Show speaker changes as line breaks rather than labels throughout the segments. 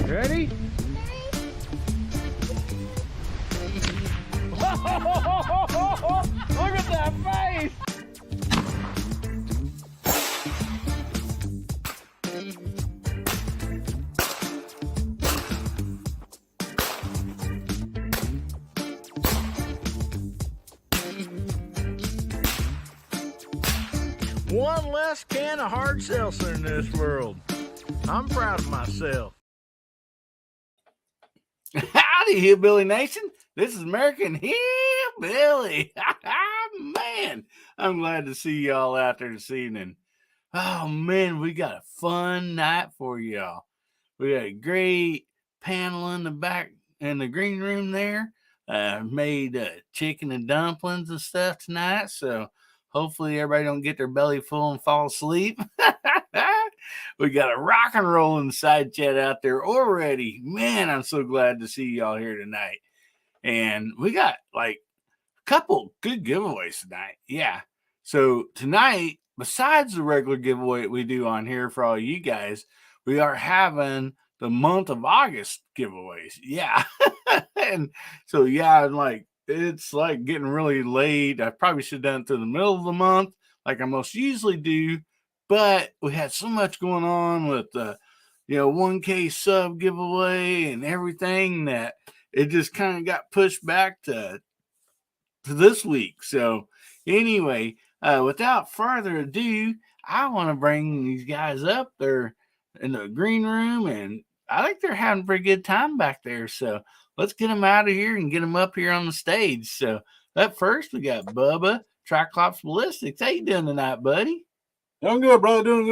Ready? Look at that face! One less can of hard seltzer in this world. I'm proud of myself. Howdy, Hillbilly Nation. This is American Hillbilly. Man, I'm glad to see y'all out there this evening. Oh, man, we got a fun night for y'all. We got a great panel in the back in the green room there. Made chicken and dumplings and stuff tonight. So hopefully everybody don't get their belly full and fall asleep. We got a rock and roll inside chat out there already. Man, I'm so glad to see y'all here tonight. And we got like a couple good giveaways tonight. Yeah. So tonight, besides the regular giveaway we do on here for all you guys, we are having the month of August giveaways. Yeah. And so, yeah, like it's like getting really late. I probably should have done it to the middle of the month like I most usually do. But we had so much going on with the, 1K sub giveaway and everything that it just kind of got pushed back to this week. So anyway, without further ado, I want to bring these guys up. They're in the green room, and I think they're having a pretty good time back there. So let's get them out of here and get them up here on the stage. So up first, we got Bubba Triclops Ballistics. How you doing tonight, buddy?
Doing good, brother. Doing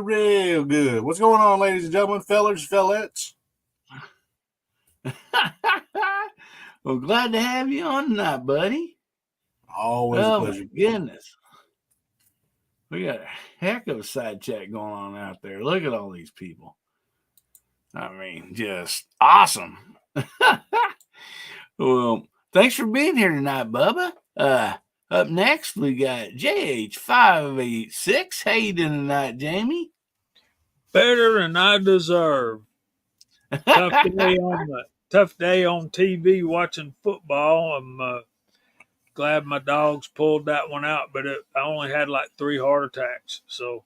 real good. What's going on, ladies and gentlemen, fellers, fellettes?
Well, glad to have you on tonight, buddy.
Always a pleasure.
My goodness. We got a heck of a side chat going on out there. Look at all these people. I mean, just awesome. Well, thanks for being here tonight, Bubba. Up next, we got JH586. How you doing tonight, Jamie?
Better than I deserve. Tough day on TV watching football. I'm glad my dogs pulled that one out, but I only had like 3 heart attacks. So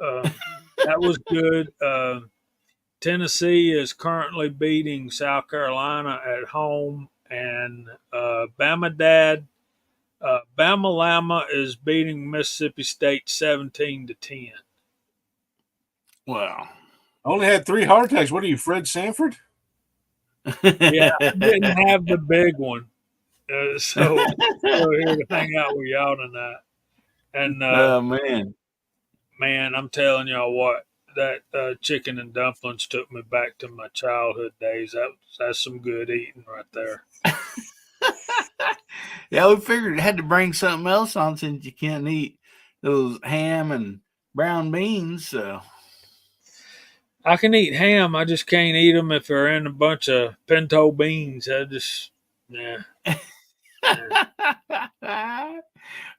that was good. Tennessee is currently beating South Carolina at home, and Bama Lama is beating Mississippi State 17-10.
Wow.
I only had 3 heart attacks. What are you, Fred Sanford?
Yeah, I didn't have the big one. So we're here to hang out with y'all tonight. And
oh, man,
I'm telling y'all what, that chicken and dumplings took me back to my childhood days. That's some good eating right there.
Yeah, we figured it had to bring something else on since you can't eat those ham and brown beans. So
I can eat ham. I just can't eat them if they're in a bunch of pinto beans. Yeah.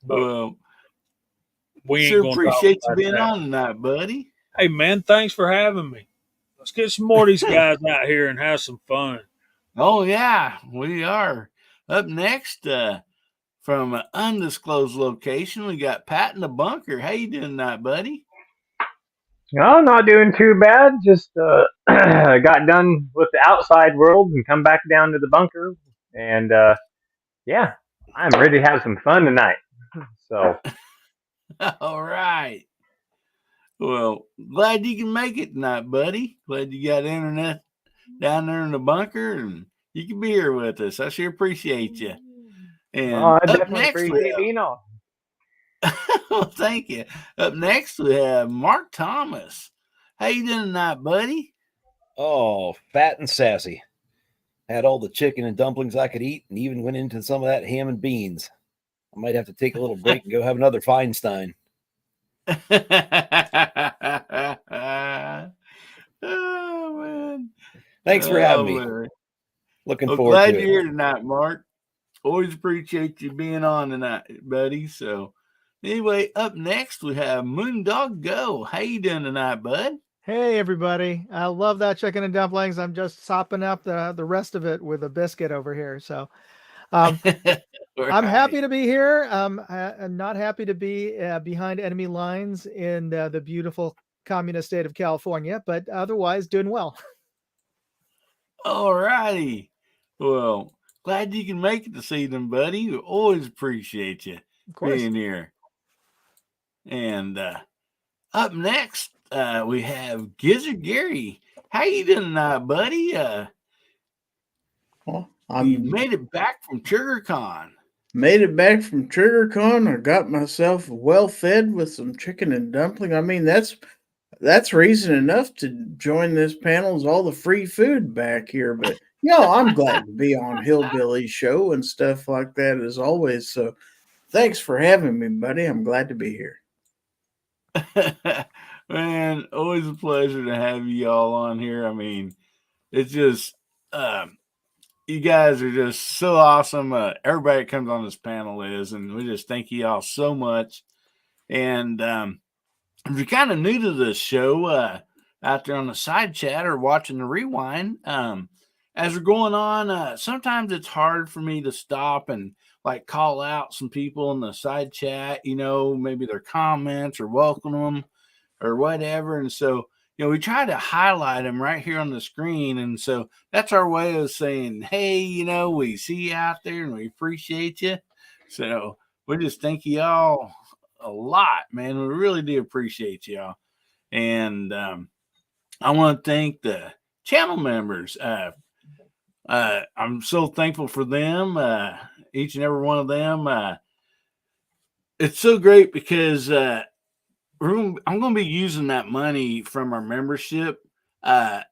Well,
we ain't
sure
gonna
appreciate you being
that.
on tonight, buddy.
Hey, man, thanks for having me. Let's get some more of these guys out here and have some fun.
Oh, yeah, we are. Up next, from an undisclosed location, we got Pat in the bunker. How you doing tonight, buddy?
Oh, not doing too bad. Just got done with the outside world and come back down to the bunker. And yeah, I'm ready to have some fun tonight. So,
all right. Well, glad you can make it tonight, buddy. Glad you got internet down there in the bunker and you can be here with us. I sure appreciate you. And
I definitely appreciate being on.
Well, thank you. Up next, we have Mark Thomas. How you doing tonight, buddy?
Oh, fat and sassy. Had all the chicken and dumplings I could eat and even went into some of that ham and beans. I might have to take a little break and go have another Feinstein.
Oh, man.
Thanks for having me.
Man.
Looking forward
glad
to it.
you're here tonight, Mark. Always appreciate you being on tonight, buddy. So anyway, up next we have Moondog Go. How you doing tonight, bud?
Hey everybody! I love that chicken and dumplings. I'm just sopping up the rest of it with a biscuit over here. So um, I'm happy
Right.
to be here. I'm not happy to be behind enemy lines in the beautiful communist state of California, but otherwise doing well.
All righty. Well, glad you can make it this evening, buddy. We always appreciate you
Of course.
being here. And up next, we have Gizzard Gary. How you doing tonight, buddy?
Well,
You
I'm
made it back from TriggerCon.
made it back from TriggerCon. I got myself well fed with some chicken and dumpling. I mean, that's reason enough to join this panel is all the free food back here. But I'm glad to be on Hillbilly Show and stuff like that as always. So thanks for having me, buddy. I'm glad to be here.
Man, always a pleasure to have you all on here. I mean, it's just you guys are just so awesome. Everybody that comes on this panel is, and we just thank you all so much. And if you're kind of new to this show, out there on the side chat or watching the rewind, as we're going on, sometimes it's hard for me to stop and like call out some people in the side chat, maybe their comments or welcome them or whatever. And so, we try to highlight them right here on the screen. And so that's our way of saying, hey, we see you out there and we appreciate you. So we just thank you all a lot, man. We really do appreciate y'all. And I want to thank the channel members. I'm so thankful for them, each and every one of them. It's so great because I'm going to be using that money from our membership to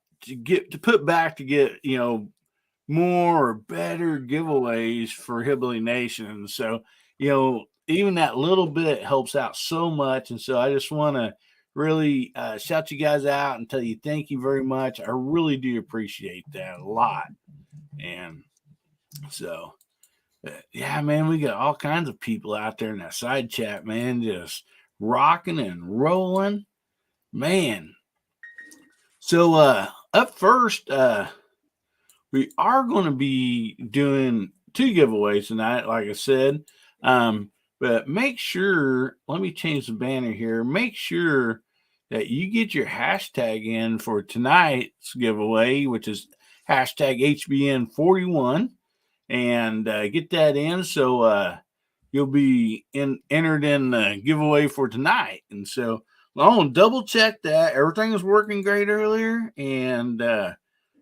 put back to get more or better giveaways for Hillbilly Nation. So even that little bit helps out so much. And so I just want to really shout you guys out and tell you thank you very much. I really do appreciate that a lot. And so, yeah, man, we got all kinds of people out there in that side chat, man, just rocking and rolling, man. So up first, we are going to be doing 2 giveaways tonight, like I said. But make sure, let me change the banner here. Make sure that you get your hashtag in for tonight's giveaway, which is hashtag HBN41, and get that in so you'll be entered in the giveaway for tonight. And so I'll double check that everything was working great earlier, and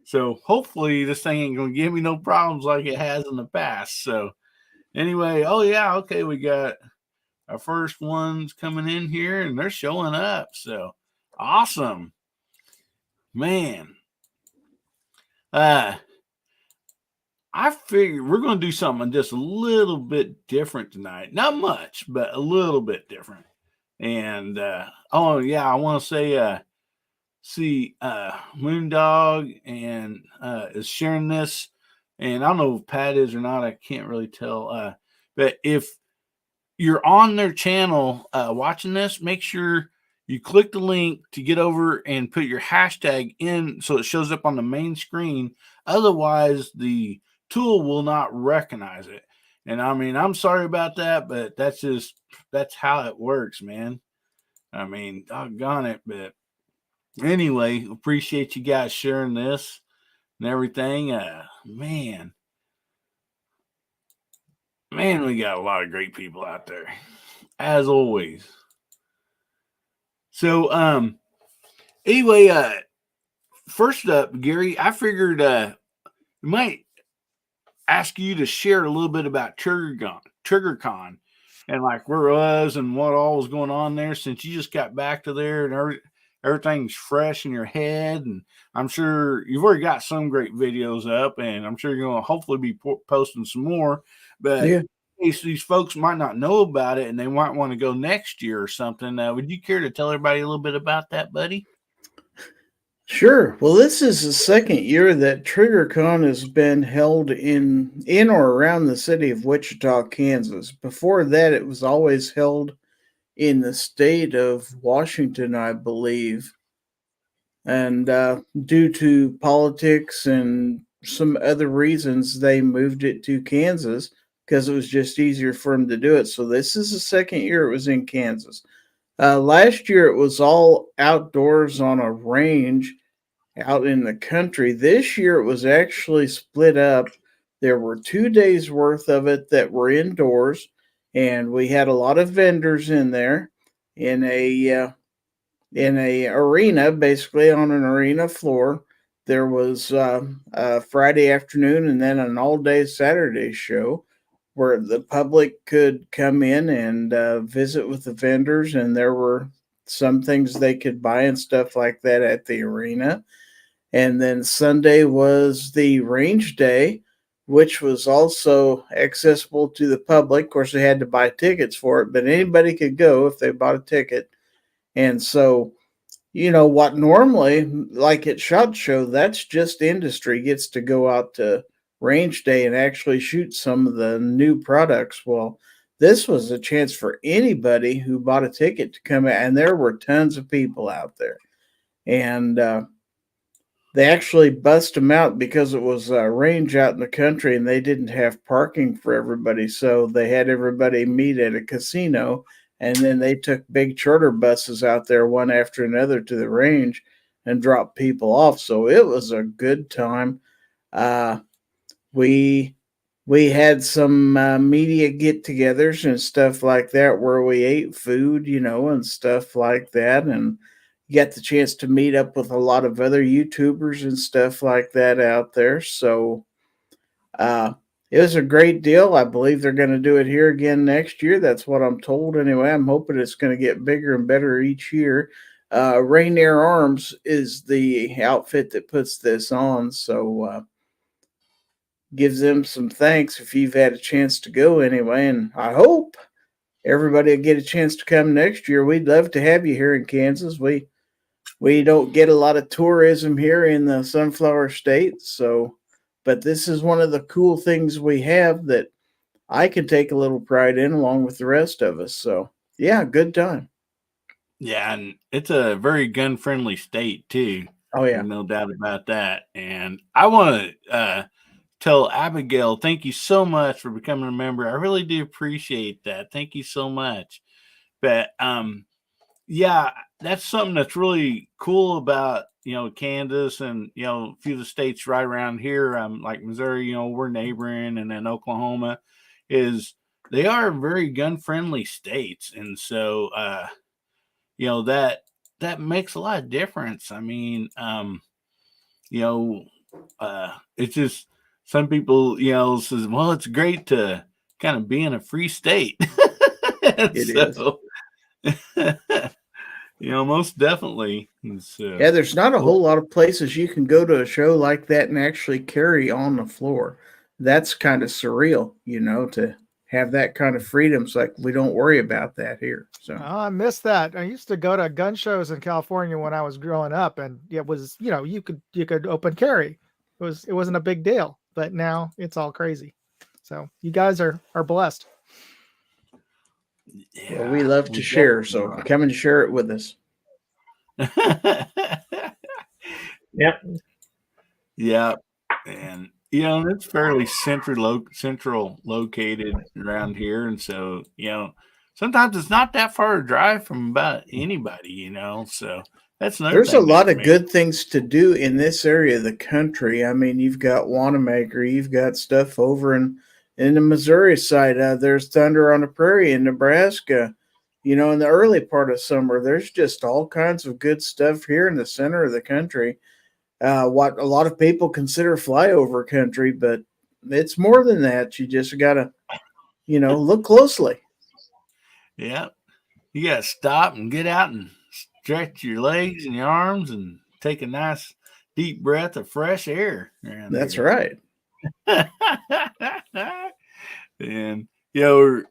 so hopefully this thing ain't gonna give me no problems like it has in the past. So anyway, okay, we got our first ones coming in here and they're showing up. So awesome, man. I figured we're going to do something just a little bit different tonight. Not much, but a little bit different. And I want to say Moondog and is sharing this, and I don't know if Pat is or not. I can't really tell. But if you're on their channel watching this, make sure you click the link to get over and put your hashtag in so it shows up on the main screen. Otherwise, the tool will not recognize it. And I mean, I'm sorry about that, but that's how it works, man. I mean, doggone it. But anyway, appreciate you guys sharing this and everything. Man, we got a lot of great people out there, as always. So, anyway, first up, Gary, I figured we might ask you to share a little bit about TriggerCon and like where it was and what all was going on there since you just got back to there and everything's fresh in your head. And I'm sure you've already got some great videos up, and I'm sure you're going to hopefully be posting some more. But
Yeah.
these folks might not know about it and they might want to go next year or something. Would you care to tell everybody a little bit about that, buddy?
Sure. Well, this is the second year that TriggerCon has been held in or around the city of Wichita, Kansas. Before that, it was always held in the state of Washington, I believe. And due to politics and some other reasons, they moved it to Kansas because it was just easier for them to do it. So this is the second year it was in Kansas. Last year it was all outdoors on a range out in the country. This year it was actually split up. There were 2 days worth of it that were indoors, and we had a lot of vendors in there in a arena, basically on an arena floor. There was a Friday afternoon and then an all-day Saturday show where the public could come in and visit with the vendors, and there were some things they could buy and stuff like that at the arena. And then Sunday was the range day, which was also accessible to the public. Of course, they had to buy tickets for it, but anybody could go if they bought a ticket. And so, what normally, like at SHOT Show, that's just industry gets to go out to range day and actually shoot some of the new products. Well, this was a chance for anybody who bought a ticket to come out, and there were tons of people out there. And they actually bust them out because it was a range out in the country and they didn't have parking for everybody. So they had everybody meet at a casino, and then they took big charter buses out there one after another to the range and dropped people off. So it was a good time. We had some media get-togethers and stuff like that where we ate food, and stuff like that. And you got the chance to meet up with a lot of other YouTubers and stuff like that out there. So it was a great deal. I believe they're going to do it here again next year. That's what I'm told anyway. I'm hoping it's going to get bigger and better each year. Rainier Arms is the outfit that puts this on. So gives them some thanks if you've had a chance to go anyway. And I hope everybody will get a chance to come next year. We'd love to have you here in Kansas. We don't get a lot of tourism here in the Sunflower State, but this is one of the cool things we have that I can take a little pride in along with the rest of us. So, yeah, good time.
Yeah, and it's a very gun-friendly state, too.
Oh, yeah.
There's no doubt about that. And I want to tell Abigail, thank you so much for becoming a member. I really do appreciate that. Thank you so much. But, yeah, that's something that's really cool about, Kansas and, a few of the states right around here, like Missouri, we're neighboring, and then Oklahoma, is they are very gun-friendly states. And so, that makes a lot of difference. I mean, it's just some people, says, well, it's great to kind of be in a free state.
It is.
Most definitely. So,
yeah, there's not a whole lot of places you can go to a show like that and actually carry on the floor. That's kind of surreal, to have that kind of freedom. It's like we don't worry about that here. So
I miss that. I used to go to gun shows in California when I was growing up, and it was, you could open carry. It wasn't a big deal, but now it's all crazy. So you guys are blessed.
yeah,
well, we love to share. So come and share it with us.
Yep.
Yeah. And, it's fairly central located around here. And so, sometimes it's not that far to drive from about anybody, so that's another
There's a
thing
lot
that
of good things to do in this area of the country. I mean, you've got Wanamaker, you've got stuff over in the Missouri side. There's Thunder on the Prairie in Nebraska. In the early part of summer, there's just all kinds of good stuff here in the center of the country. What a lot of people consider flyover country, but it's more than that. You just got to, look closely.
Yeah. You got to stop and get out and stretch your legs and your arms and take a nice deep breath of fresh air.
That's right.
And,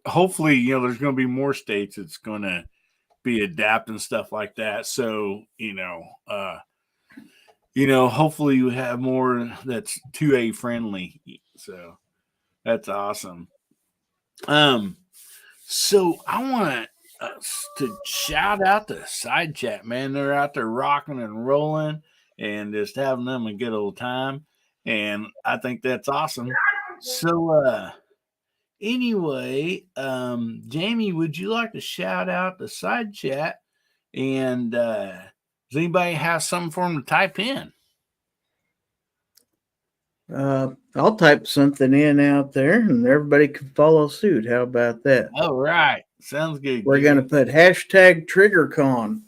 hopefully, there's going to be more states that's going to be adapting stuff like that. So, hopefully you have more that's 2A friendly. So that's awesome. So I want to to shout out the side chat, man. They're out there rocking and rolling and just having them a good old time. And I think that's awesome. So, anyway, Jamie, would you like to shout out the side chat? And does anybody have something for them to type in?
I'll type something in out there and everybody can follow suit. How about that?
All right. Sounds good.
We're going to put hashtag TriggerCon.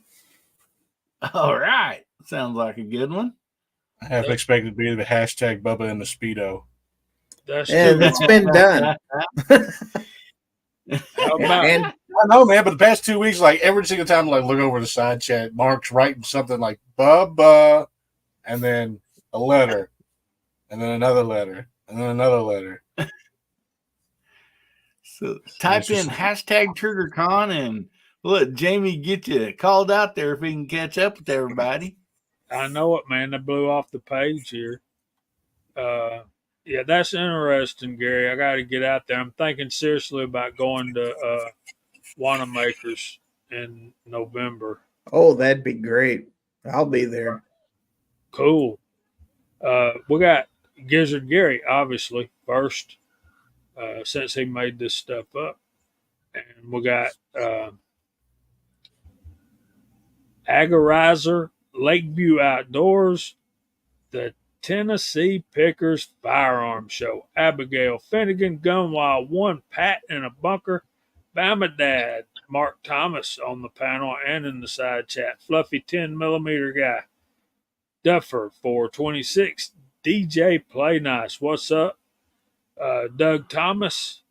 All right. Sounds like a good one.
I half expected to be the hashtag Bubba and the Speedo.
That's
Yeah,
true.
that's been done.
How about
And
I know, man, but the past 2 weeks, like every single time, like look over the side chat, Mark's writing something like Bubba, and then a letter, and then another letter, and then another letter.
So type in hashtag TriggerCon and let Jamie get you called out there if he can catch up with everybody.
I know it, man. They blew off the page here. Yeah, that's interesting, Gary. I got to get out there. I'm thinking seriously about going to Wanamaker's in November.
oh, that'd be great. I'll be there.
Cool. We got Gizzard Gary, obviously, first, since he made this stuff up. And we got Agorizer, Lakeview Outdoors, the Tennessee Pickers Firearm Show, Abigail Finnegan, Gunwild 1, Pat in a Bunker, Bama Dad, Mark Thomas on the panel and in the side chat, Fluffy 10mm guy, Duffer 426, DJ Play Nice, what's up? Doug Thomas,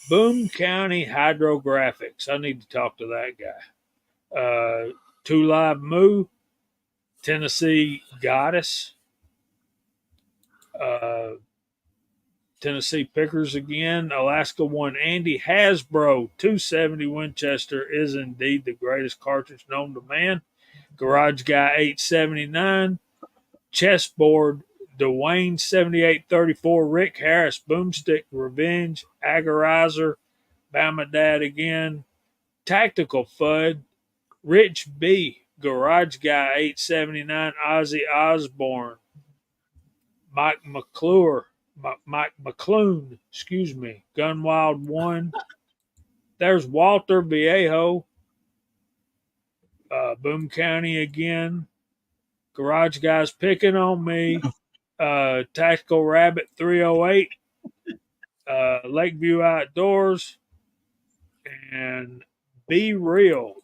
Boone County Hydrographics. I need to talk to that guy. Two Live Moo, Tennessee Goddess, Tennessee Pickers again, Alaska One Andy, Hasbro 270 Winchester is indeed the greatest cartridge known to man. Garage Guy 879, Chessboard Dwayne 7834, Rick Harris, Boomstick Revenge, Agorizer, Bama Dad again, Tactical Fud, Rich B, Garage Guy 879, Ozzy Osborne, Mike McClune, excuse me, Gunwild 1. There's Walter Viejo, Boone County again, Garage Guys picking on me, Tactical Rabbit 308, Lakeview Outdoors, and Be Real,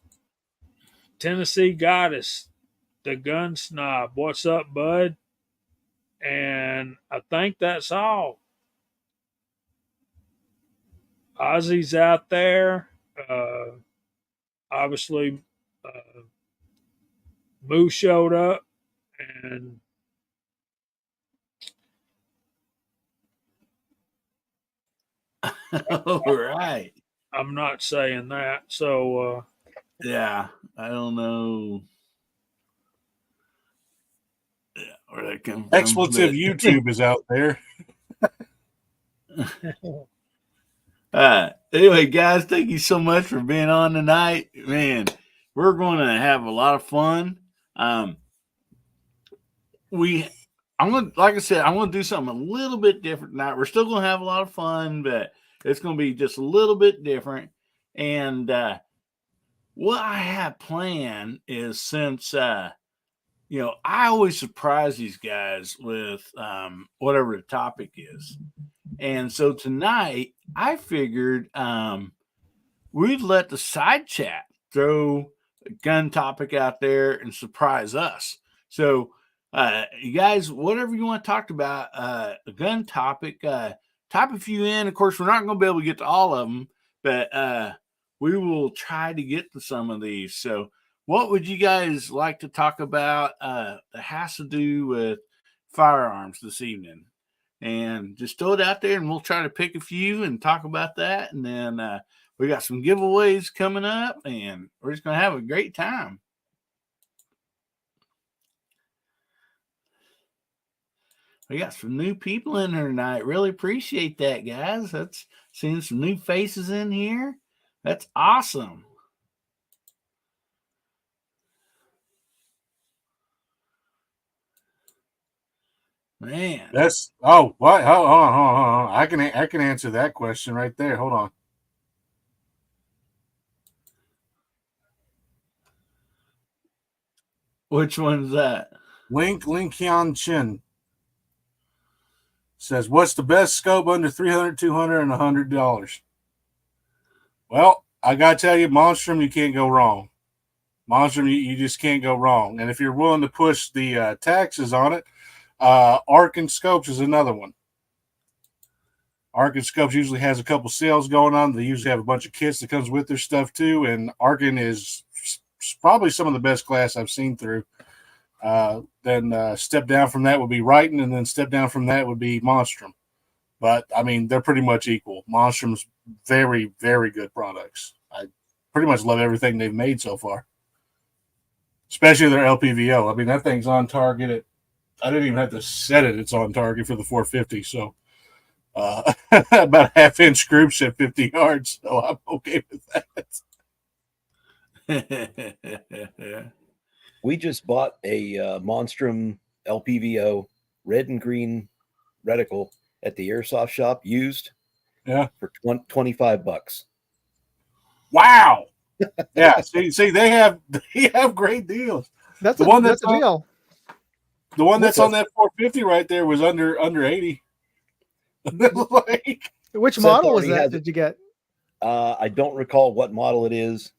Tennessee Goddess, the Gun Snob. What's up, bud? And I think that's all. Ozzy's out there. Obviously, Moo showed up, and
All right.
I'm not saying that. So,
Yeah, I don't know. Yeah, where that come from.
Expletive
but-
YouTube is out there.
Anyway, guys, thank you so much for being on tonight. Man, we're going to have a lot of fun. I'm gonna, like I said, I'm gonna do something a little bit different tonight. We're still gonna have a lot of fun, but it's gonna be just a little bit different. And what I have planned is, since I always surprise these guys with whatever the topic is. And so tonight I figured we'd let the side chat throw a gun topic out there and surprise us. So you guys, whatever you want to talk about, a gun topic, type a few in. Of course, we're not going to be able to get to all of them, but we will try to get to some of these. So what would you guys like to talk about that has to do with firearms this evening? And just throw it out there, and we'll try to pick a few and talk about that. And then we got some giveaways coming up, and we're just going to have a great time. We got some new people in here tonight. Really appreciate that, guys. That's seeing some new faces in here. That's awesome. Man.
That's what? Hold on. I can answer that question right there. Hold on.
Which one's that?
Link Hyun Chin says, "What's the best scope under $300, $200, and $100?" Well, I gotta tell you, Monstrum, you can't go wrong. Monstrum, you just can't go wrong. And if you're willing to push the taxes on it, Arkin Scopes is another one. Arkin Scopes usually has a couple sales going on. They usually have a bunch of kits that comes with their stuff too. And Arkin is probably some of the best glass I've seen through. Then step down from that would be Wrighton, and then step down from that would be Monstrum. But I mean, they're pretty much equal. Monstrum's very, very good products. I pretty much love everything they've made so far, especially their LPVO. I mean, that thing's on target. I didn't even have to set it. It's on target for the 450. So about half-inch groups at 50 yards. So I'm okay with that.
We just bought a Monstrum LPVO red and green reticle at the airsoft shop used.
Yeah.
For $25.
Wow. Yeah. See, they have great deals.
That's
The
a,
one
that's
that's
a deal.
The one that's on that 450 right there was under 80.
Which
Seth
model was
already
that?
has
Did you get?
I don't recall what model it is.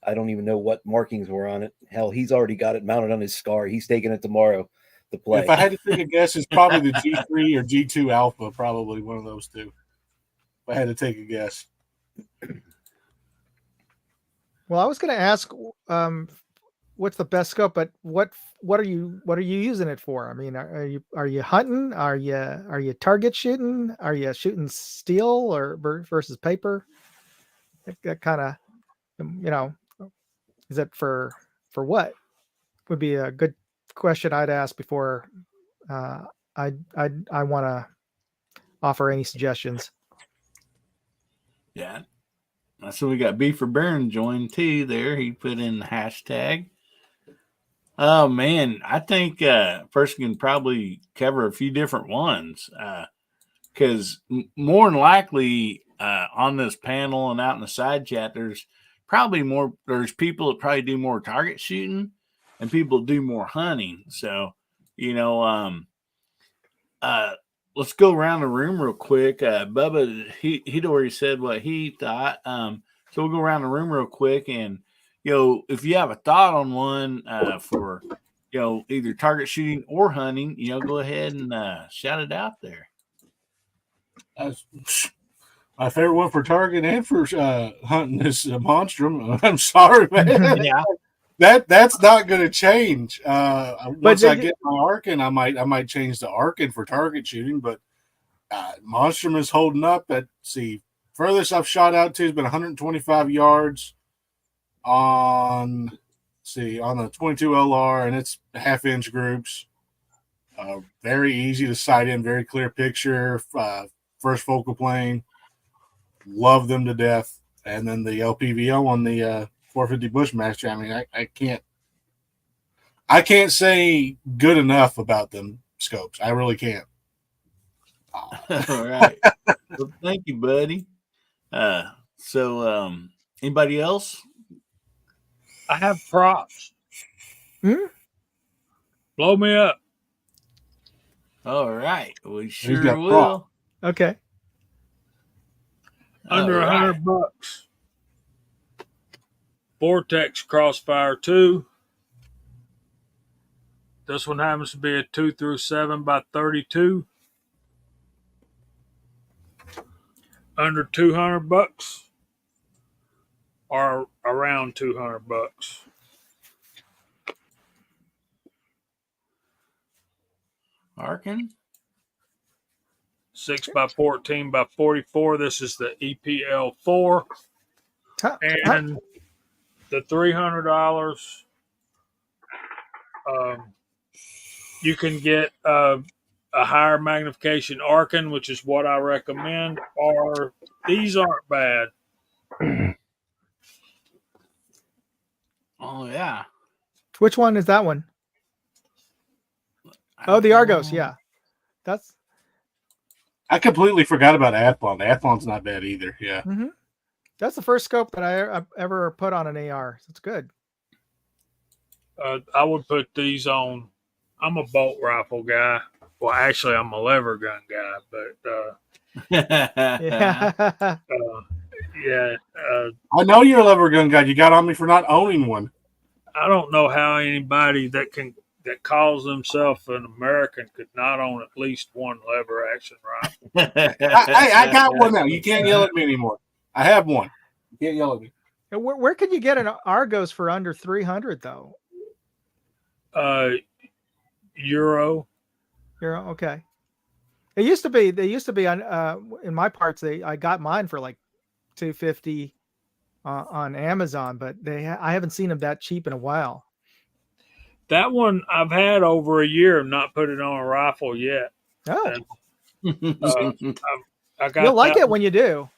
I don't even know what markings were on it. Hell, he's already got it mounted on his scar. He's taking it tomorrow to play.
If I had to take a guess, it's probably the G3 or G2 Alpha, probably one of those two. If I had to take a guess.
Well, I was going to ask, what's the best scope? But what are you using it for? I mean, are you hunting? Are you target shooting? Are you shooting steel or versus paper? That kind of, is it for what? Would be a good question I'd ask before I want to offer any suggestions.
Yeah. So we got Beaver Baron joined too there. He put in the hashtag. Oh man, I think person can probably cover a few different ones. Because more than likely on this panel and out in the side chat, there's people that probably do more target shooting and people do more hunting. So, let's go around the room real quick. Bubba, he'd already said what he thought. So we'll go around the room real quick, and if you have a thought on one for either target shooting or hunting, go ahead and shout it out there.
My favorite one for target and for hunting is Monstrum. I'm sorry, man.
Yeah.
That's not going to change. Once I get my Arkin, I might change the Arkin for target shooting. But Monstrum is holding up. Furthest I've shot out to has been 125 yards on the 22 LR, and it's half-inch groups. Very easy to sight in, very clear picture. First focal plane. Love them to death. And then the LPVO on the 450 Bushmaster. I mean, I can't say good enough about them scopes. I really can't.
All right. Well, thank you, buddy. So anybody else?
I have props. Blow me up.
All right. We sure will.
Prop.
Okay.
Under $100. Vortex Crossfire 2. This one happens to be a 2-7 by 32. Under $200 or around $200.
Arkin?
6 by 14 by 44. This is the EPL 4. And the $300, you can get a higher magnification Arkin, which is what I recommend, or these aren't bad.
Oh, yeah.
Which one is that one? Oh, the Argos, yeah. That's
I completely forgot about Athlon. Athlon's not bad either. Yeah.
mhm. That's the first scope that I've ever put on an AR. So it's good.
I would put these on. I'm a bolt rifle guy. Well, actually, I'm a lever gun guy, but
Yeah.
yeah,
I know you're a lever gun guy. You got on me for not owning one.
I don't know how anybody that calls themselves an American could not own at least one lever action rifle.
I got one now. You can't yell at me anymore. I have one. You can't yell at me.
And where could you get an Argos for under 300 though?
Euro.
You're okay. They used to be on in my parts. I got mine for like $250 on Amazon, but I haven't seen them that cheap in a while.
That one I've had over a year and not put it on a rifle yet.
Oh,
And, I got
you'll like
that
it when you do.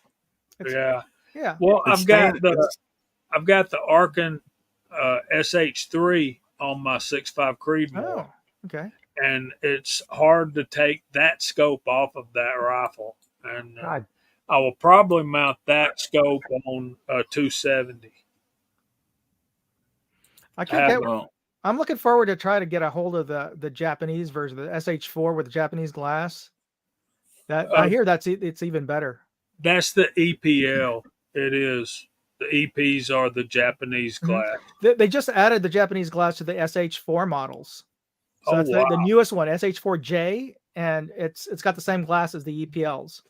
Yeah.
Yeah.
Well,
It's
I've got
standard.
the Arkin SH3 on my 6.5 Creedmoor,
Oh, okay.
and it's hard to take that scope off of that rifle. And
God,
I will probably mount that scope on a 270.
I can't get.
Well,
I'm looking forward to try to get a hold of the Japanese version, the SH4 with the Japanese glass. That I hear it's even better.
That's the EPL. It is. The EPs are the Japanese
Mhm.
glass.
They just added the Japanese glass to the SH4 models. So
Oh,
that's the
wow.
newest one, SH4J, and it's got the same glass as the EPLs.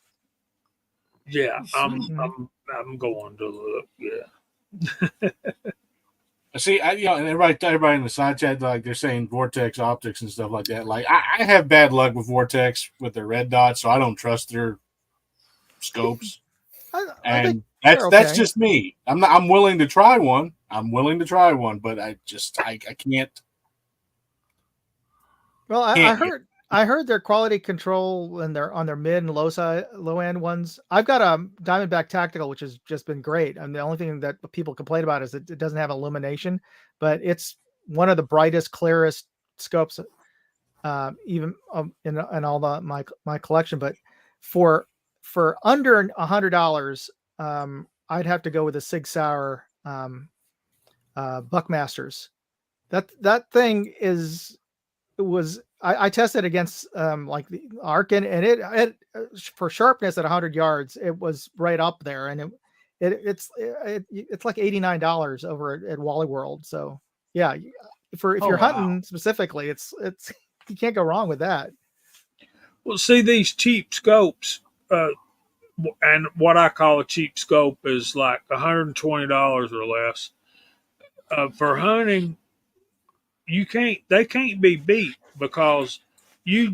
Yeah,
Mhm.
I'm going to look. Yeah.
See, and everybody in the side chat, like they're saying Vortex optics and stuff like that. Like I have bad luck with Vortex with their red dots, so I don't trust their scopes.
I
And
think
that's
they're
that's
okay.
just me. I'm willing to try one. But I can't.
Well,
Can't get-
I heard their quality control and on their mid and low end ones. I've got a Diamondback Tactical, which has just been great. And the only thing that people complain about is that it doesn't have illumination, but it's one of the brightest, clearest scopes, even in all my collection. But for under $100, I'd have to go with a Sig Sauer Buckmasters. That thing I tested against like the Arkin, and it for sharpness at 100 yards, it was right up there, and it's like $89 over at Wally World. So yeah, if you're hunting specifically, it's you can't go wrong with that.
Well, see, these cheap scopes, and what I call a cheap scope is like $120 or less. For hunting, they can't be beat because you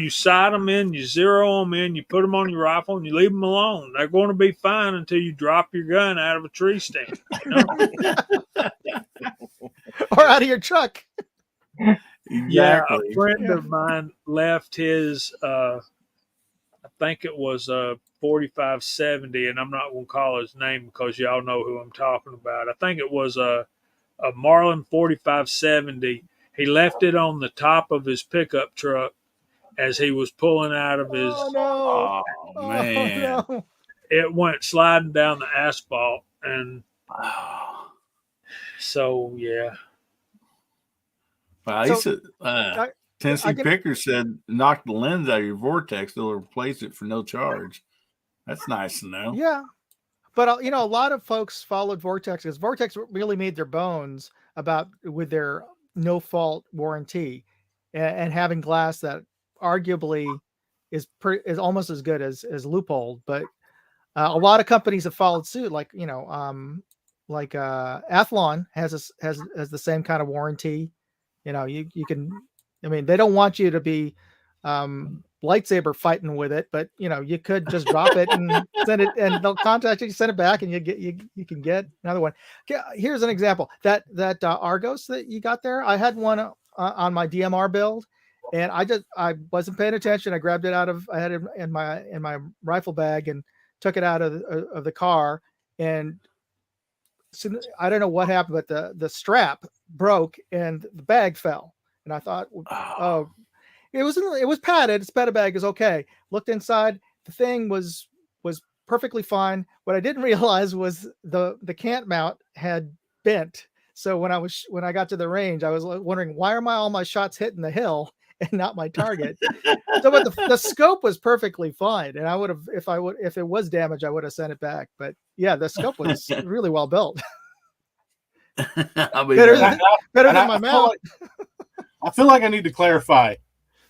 sight them in, you zero them in, you put them on your rifle, and you leave them alone. They're going to be fine until you drop your gun out of a tree stand,
Or out of your truck.
Yeah,
exactly.
a friend of mine left his, I think it was a 4570, and I'm not going to call his name because y'all know who I'm talking about. I think it was a Marlin 4570. He left it on the top of his pickup truck as he was pulling out of his.
Oh no!
Oh man.
no.
It went sliding down the asphalt, and
Oh.
so yeah.
Well, Tennessee
I can-
Picker said, knock the lens out of your Vortex, they'll replace it for no charge. That's nice to know.
Yeah, but a lot of folks followed Vortex because Vortex really made their bones with their no fault warranty and having glass that arguably is almost as good as Leupold. But a lot of companies have followed suit, like Athlon has the same kind of warranty. You can. I mean, they don't want you to be lightsaber fighting with it, but you could just drop it and send it, and they'll contact you, send it back, and you can get another one. Here's an example that Argos that you got there. I had one on my DMR build, and I wasn't paying attention. I grabbed it I had it in my rifle bag and took it out of the car, and so I don't know what happened, but the strap broke and the bag fell, and I thought, oh. It was padded. Its betta bag is okay. Looked inside. The thing was perfectly fine. What I didn't realize was the cant mount had bent. So when I got to the range, I was wondering, why are all my shots hitting the hill and not my target? So, but the scope was perfectly fine, and I would have, if it was damaged, I would have sent it back. But yeah, the scope was really well built.
I'll be
Better
darned.
than
And
my mount.
I feel like I need to clarify.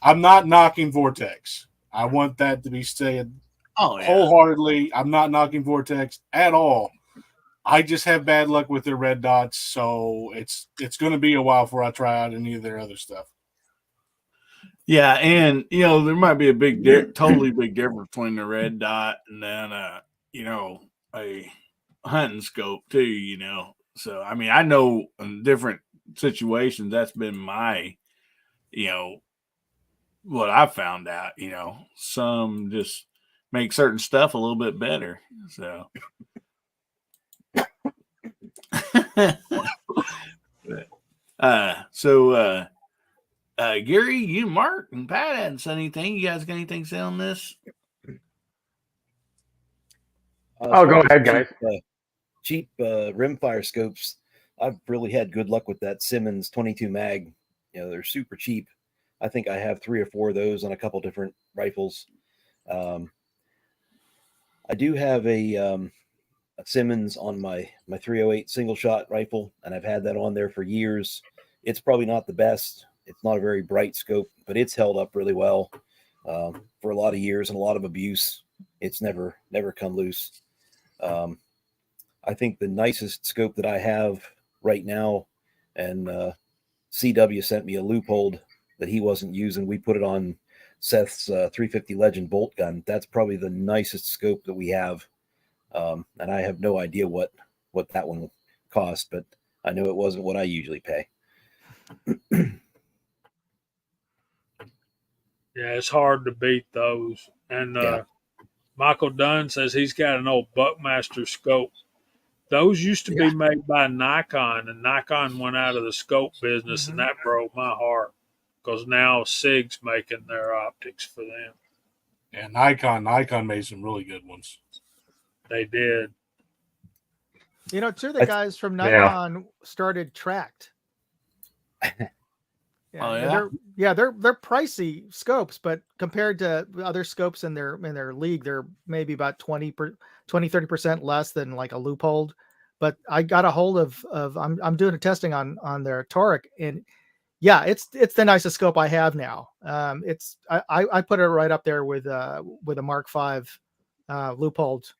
I'm not knocking Vortex. I want that to be said
Oh, yeah.
wholeheartedly. I'm not knocking Vortex at all. I just have bad luck with their red dots, so it's going to be a while before I try out any of their other stuff.
Yeah, and there might be a totally big difference between the red dot and then a hunting scope too. So I mean, I know in different situations that's been my, what I found out. Some just make certain stuff a little bit better. So. Gary, you, Mark, and Pat hadn't said anything. You guys got anything to say on this?
Oh, go ahead, guys.
Cheap rimfire scopes. I've really had good luck with that Simmons 22 mag. They're super cheap. I think I have 3 or 4 of those on a couple different rifles. I do have a Simmons on my 308 single shot rifle, and I've had that on there for years. It's probably not the best. It's not a very bright scope, but it's held up really well for a lot of years and a lot of abuse. It's never come loose. I think the nicest scope that I have right now, and CW sent me a Leupold that he wasn't using. We put it on Seth's 350 Legend bolt gun. That's probably the nicest scope that we have. And I have no idea what that one cost, but I know it wasn't what I usually pay.
Yeah, it's hard to beat those. And
Yeah.
Michael Dunn says he's got an old Buckmaster scope. Those used to be made by Nikon, and Nikon went out of the scope business, and that broke my heart because now SIG's making their optics for them.
Yeah, Nikon made some really good ones.
They did.
Two of the guys from Nikon started Tracked.
Oh, yeah?
They're pricey scopes, but compared to other scopes in their league, they're maybe about 20-30% less than like a Leupold. But I got a hold of I'm doing a testing on their Toric, and yeah, it's the nicest scope I have now. I put it right up there with a Mark V Leupold.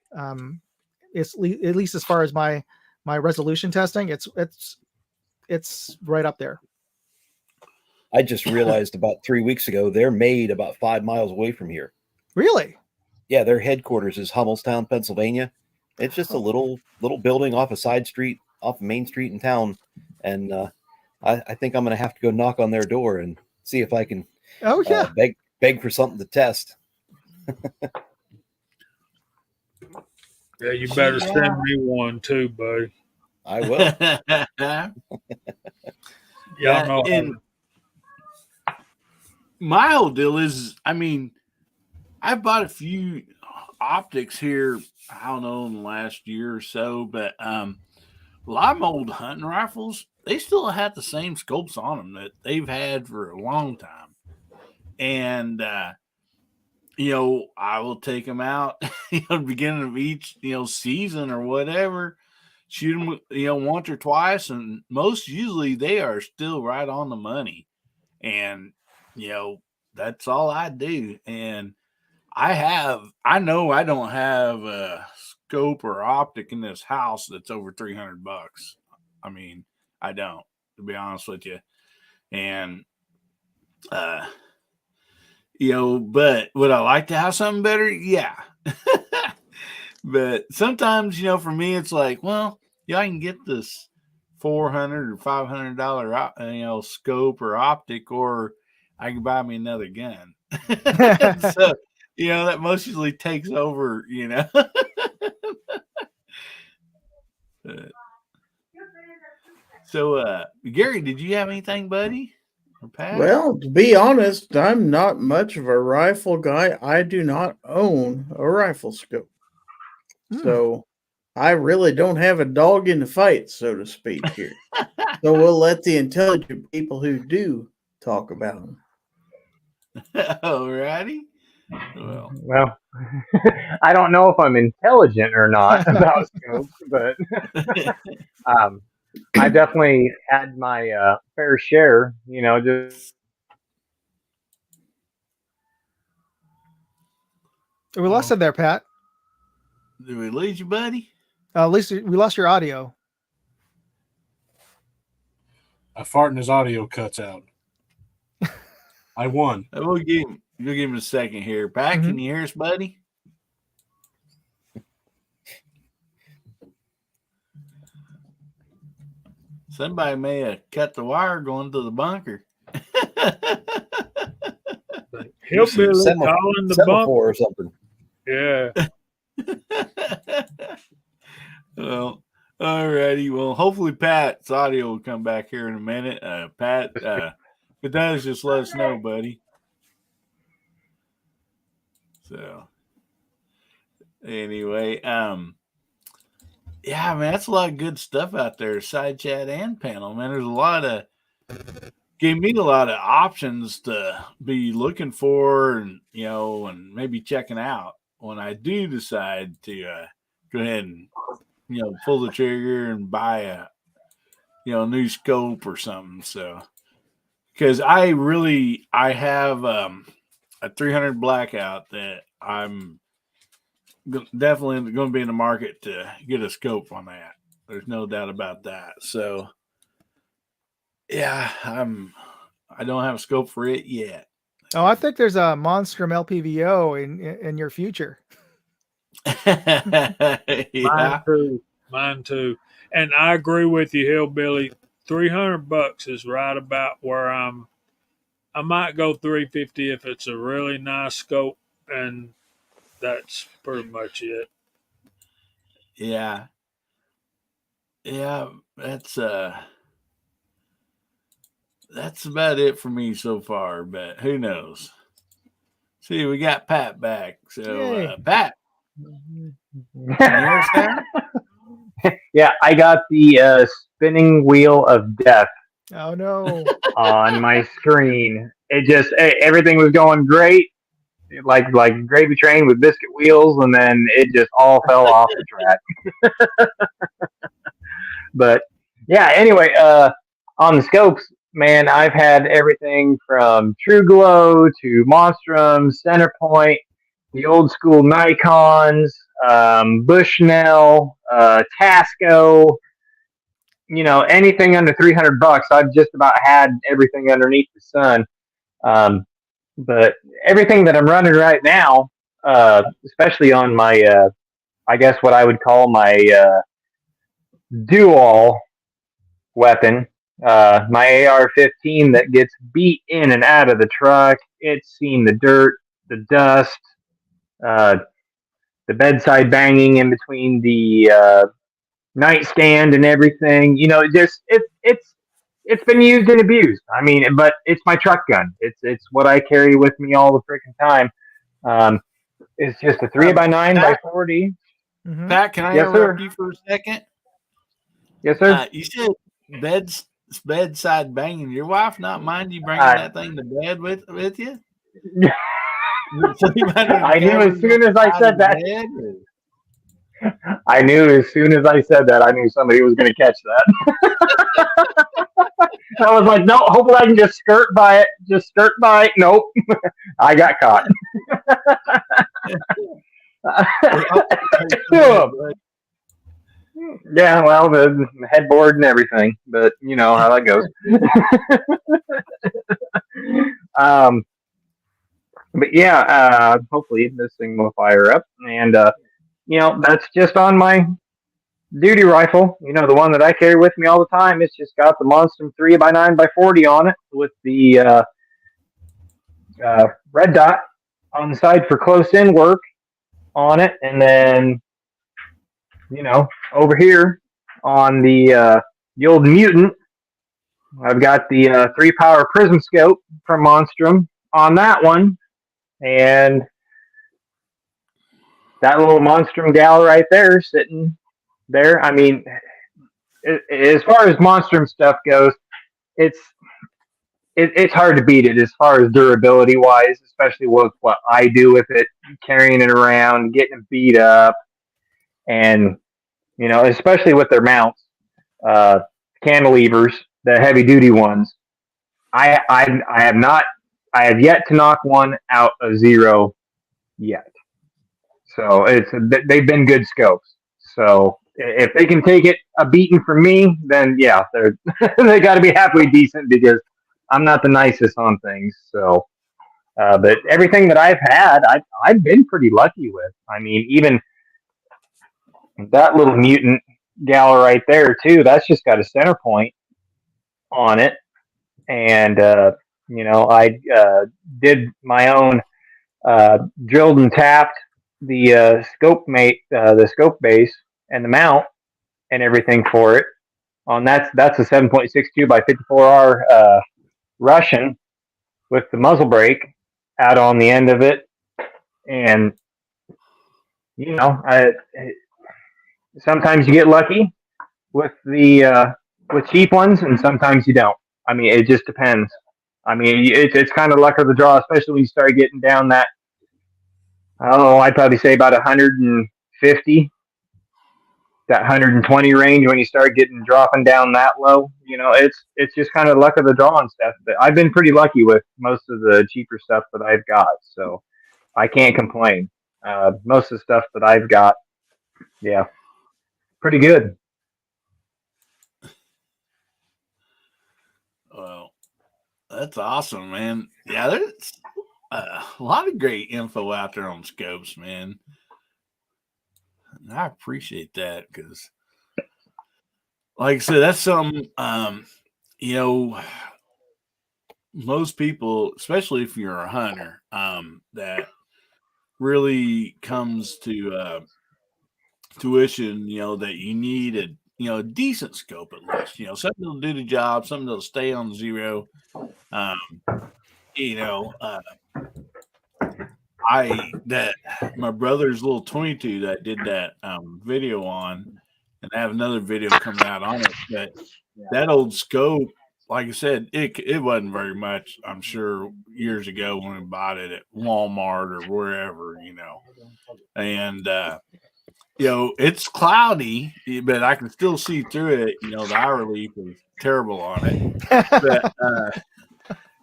It's at least as far as my resolution testing, it's right up there.
I just realized about 3 weeks ago, they're made about 5 miles away from here.
Really?
Yeah, their headquarters is Hummelstown, Pennsylvania. It's just a little building off a side street, off Main Street in town. And I think I'm going to have to go knock on their door and see if I can beg for something to test.
Yeah, you better send me one too, buddy.
I will.
Y'all know.
And my whole deal is, I mean, I bought a few optics here, I don't know, in the last year or so, but a lot of my old hunting rifles, they still have the same scopes on them that they've had for a long time. And, I will take them out, beginning of each, season or whatever, shoot them, once or twice. And most usually they are still right on the money. And, that's all I do. And I know I don't have a scope or optic in this house that's over $300. I mean, I don't, to be honest with you. And, but would I like to have something better? Yeah. But sometimes, for me, it's like, well, I can get this $400 or $500, scope or optic, or I can buy me another gun. So, that most usually takes over, So, Gary, did you have anything, buddy? Or Pat?
Well, to be honest, I'm not much of a rifle guy. I do not own a rifle scope.
Hmm.
So I really don't have a dog in the fight, so to speak, here. So we'll let the intelligent people who do talk about them.
Alrighty.
Well, I don't know if I'm intelligent or not about scopes, but I definitely had my fair share. Just
We lost it there, Pat.
Did we lose you, buddy?
At least we lost your audio.
I fart and his audio cuts out. I won.
We'll give him a second here. Pat, can you hear us, buddy? Somebody may have cut the wire going to the bunker.
Hillbilly calling the
Semaphore
bunker.
or something.
Yeah.
Well, alrighty. Well, hopefully Pat's audio will come back here in a minute. Pat, if it does, just let us know, buddy. So, anyway, yeah, man, that's a lot of good stuff out there. Side chat and panel, man. There's gave me a lot of options to be looking for, and and maybe checking out when I do decide to go ahead and pull the trigger and buy a new scope or something. So, because I have a 300 blackout that I'm definitely going to be in the market to get a scope on that. There's no doubt about that. So, yeah, I don't have a scope for it yet.
Oh, I think there's a Monstrum LPVO in your future.
Yeah.
Mine too. And I agree with you, Hillbilly. $300 is right about where I might go $350 if it's a really nice scope, and that's pretty much it.
Yeah. Yeah, that's about it for me so far, but who knows? See, we got Pat back. So, Pat, can you hear us there?
Yeah, I got the spinning wheel of death
Oh no!
on my screen. Everything was going great, like gravy train with biscuit wheels, and then it just all fell off the track. But yeah, anyway, on the scopes, man, I've had everything from True Glow to Monstrum, Centerpoint, the old school Nikons, Bushnell, Tasco. Anything under $300, I've just about had everything underneath the sun. But everything that I'm running right now, especially on my, I guess what I would call my dual weapon, my AR-15 that gets beat in and out of the truck. It's seen the dirt, the dust, the bedside banging in between the nightstand and everything. It's been used and abused. I mean, but it's my truck gun. It's what I carry with me all the freaking time. It's just a 3x9x40.
Mhm.
Pat, can I
Yes,
interrupt
sir.
you for a second?
Yes, sir.
You said bedside banging. Your wife not mind you bringing that thing to bed with you?
I knew as soon as I said that. I knew as soon as I said that, I knew somebody was going to catch that. I was like, no, hopefully I can just skirt by it. Just skirt by it. Nope. I got caught. Yeah, well, the headboard and everything, but you know how that goes. But yeah, hopefully this thing will fire up, and that's just on my duty rifle. The one that I carry with me all the time. It's just got the Monstrum 3x9x40 on it with the red dot on the side for close in work on it, and then over here on the old Mutant, I've got the 3-power prism scope from Monstrum on that one, and that little Monstrum gal right there sitting there. I mean, as far as Monstrum stuff goes, it's it's hard to beat it as far as durability wise, especially with what I do with it, carrying it around, getting it beat up, and especially with their mounts, uh, cantilevers, the heavy duty ones. I have not I have yet to knock one out of zero yet. So they've been good scopes. So if they can take it a beating from me, then yeah, they got to be halfway decent because I'm not the nicest on things. So, but everything that I've had, I've been pretty lucky with. I mean, even that little mutant gal right there too. That's just got a center point on it, and I did my own drilled and tapped the the scope base and the mount and everything for it. On that's a 7.62 by 54R Russian with the muzzle brake out on the end of it, and sometimes you get lucky with the with cheap ones, and sometimes you don't. I mean, it just depends. I mean, it's kind of luck of the draw, especially when you start getting down that. I don't know. I'd probably say about 150, that 120 range. When you start getting dropping down that low, it's just kind of luck of the draw and stuff. But I've been pretty lucky with most of the cheaper stuff that I've got, so I can't complain. Most of the stuff that I've got, yeah, pretty good.
Well, that's awesome, man. Yeah, there's a lot of great info out there on scopes, man. And I appreciate that because, like I said, that's something, most people, especially if you're a hunter, that really comes to tuition, that you need a decent scope at least, something that'll do the job, something that'll stay on zero. My brother's little 22 that I did that video on, and I have another video coming out on it. But that old scope, like I said, it wasn't very much, I'm sure, years ago when we bought it at Walmart or wherever, and it's cloudy, but I can still see through it. The eye relief is terrible on it, but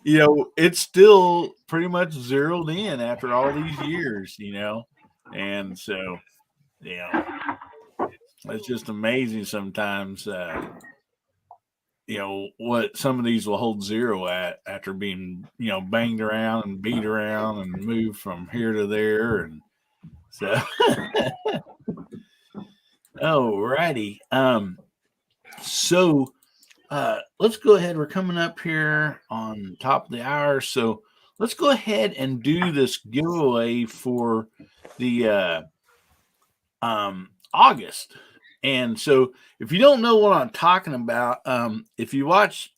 it's still pretty much zeroed in after all these years, and so, it's just amazing sometimes, what some of these will hold zero at after being, banged around and beat around and moved from here to there. And so, alrighty. So, let's go ahead. We're coming up here on top of the hour. So let's go ahead and do this giveaway for the August. And so if you don't know what I'm talking about, if you watch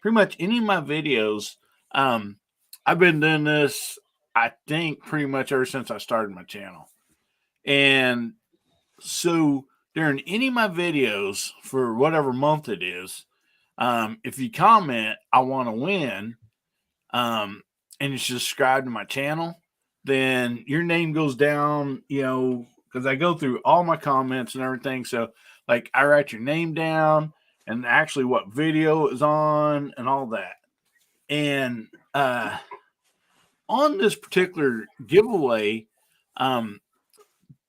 pretty much any of my videos, I've been doing this, I think, pretty much ever since I started my channel. And so during any of my videos for whatever month it is, if you comment, I want to win, and you subscribe to my channel, then your name goes down, because I go through all my comments and everything. So, like, I write your name down and actually what video is on and all that. And on this particular giveaway,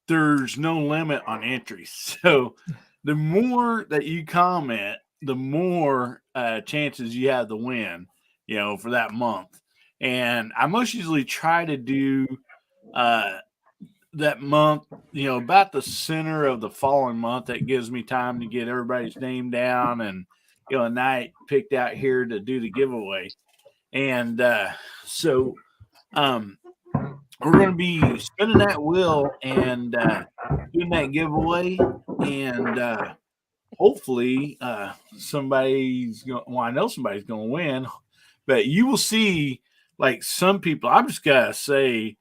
there's no limit on entries. So the more that you comment, the more chances you have to win, for that month. And I most usually try to do that month, about the center of the following month. That gives me time to get everybody's name down and, a night picked out here to do the giveaway. And so we're going to be spinning that wheel and doing that giveaway. And hopefully somebody's going. Well, I know somebody's going to win, but you will see. Like some people, I'm just gotta say,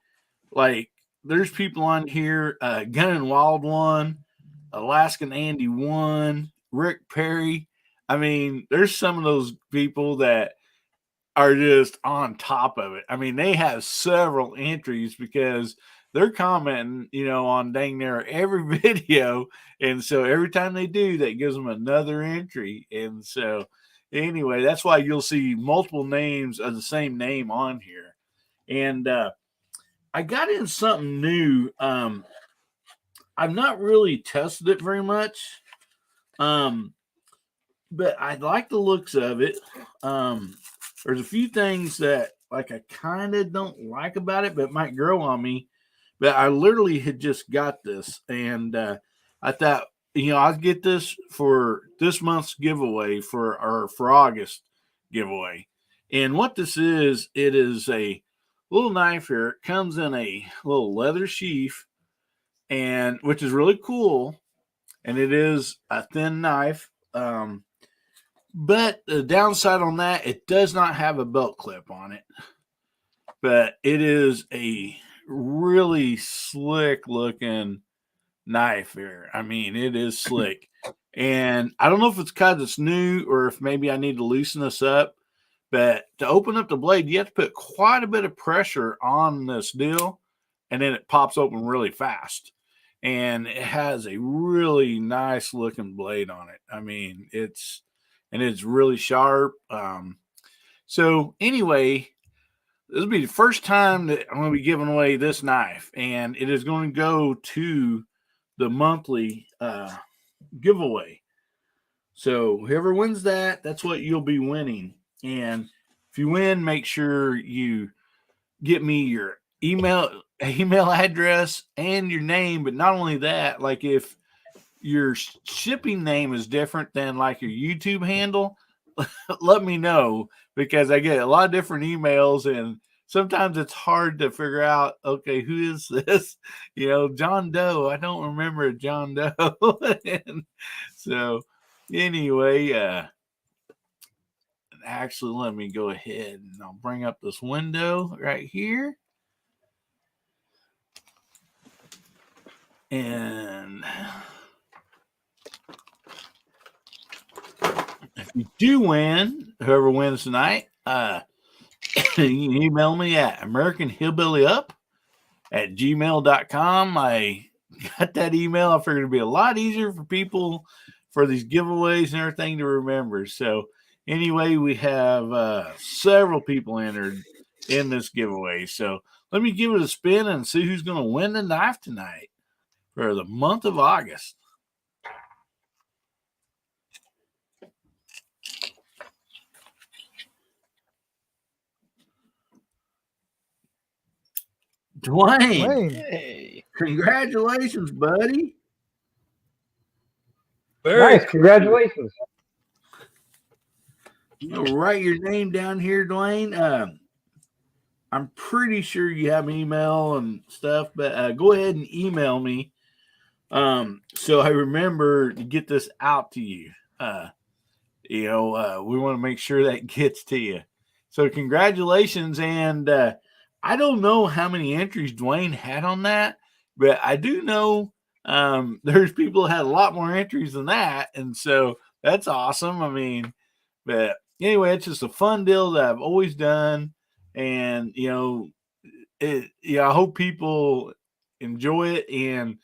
like there's people on here. Gun and Wild won, Alaskan Andy won, Rick Perry. I mean, there's some of those people that are just on top of it. I mean, they have several entries because they're commenting, on dang near every video. And so every time they do, that gives them another entry. And so anyway, that's why you'll see multiple names of the same name on here. And I got in something new. I've not really tested it very much. But I like the looks of it. There's a few things that like I kind of don't like about it, but might grow on me. But I literally had just got this, and I thought, I'd get this for this month's giveaway for August giveaway. And what this is, it is a little knife here. It comes in a little leather sheath, and which is really cool. And it is a thin knife. But the downside on that, it does not have a belt clip on it. But it is a really slick looking knife here. I mean, it is slick. And I don't know if it's because it's new or if maybe I need to loosen this up. But to open up the blade, you have to put quite a bit of pressure on this deal. And then it pops open really fast. And it has a really nice looking blade on it. I mean, it's really sharp. So anyway, this will be the first time that I'm going to be giving away this knife, and it is going to go to the monthly giveaway. So whoever wins that, that's what you'll be winning. And if you win, make sure you get me your email address and your name. But not only that, like if your shipping name is different than like your YouTube handle, let me know, because I get a lot of different emails and sometimes it's hard to figure out, okay, who is this? John Doe. I don't remember John Doe. And so anyway, actually let me go ahead and I'll bring up this window right here. And if you do win, whoever wins tonight, you can email me at AmericanHillbillyUp@gmail.com. I got that email. I figured it'd be a lot easier for people for these giveaways and everything to remember. So anyway, we have several people entered in this giveaway. So let me give it a spin and see who's going to win the knife tonight for the month of August. Dwayne,
Hey.
congratulations, buddy.
Very
Nice, congratulations.
You'll write your name down here, Dwayne. I'm pretty sure you have an email and stuff, but go ahead and email me. So I remember to get this out to you. We want to make sure that gets to you. So congratulations. And I don't know how many entries Dwayne had on that, but I do know there's people that had a lot more entries than that. And so that's awesome. I mean, but anyway, it's just a fun deal that I've always done. And, I hope people enjoy it. And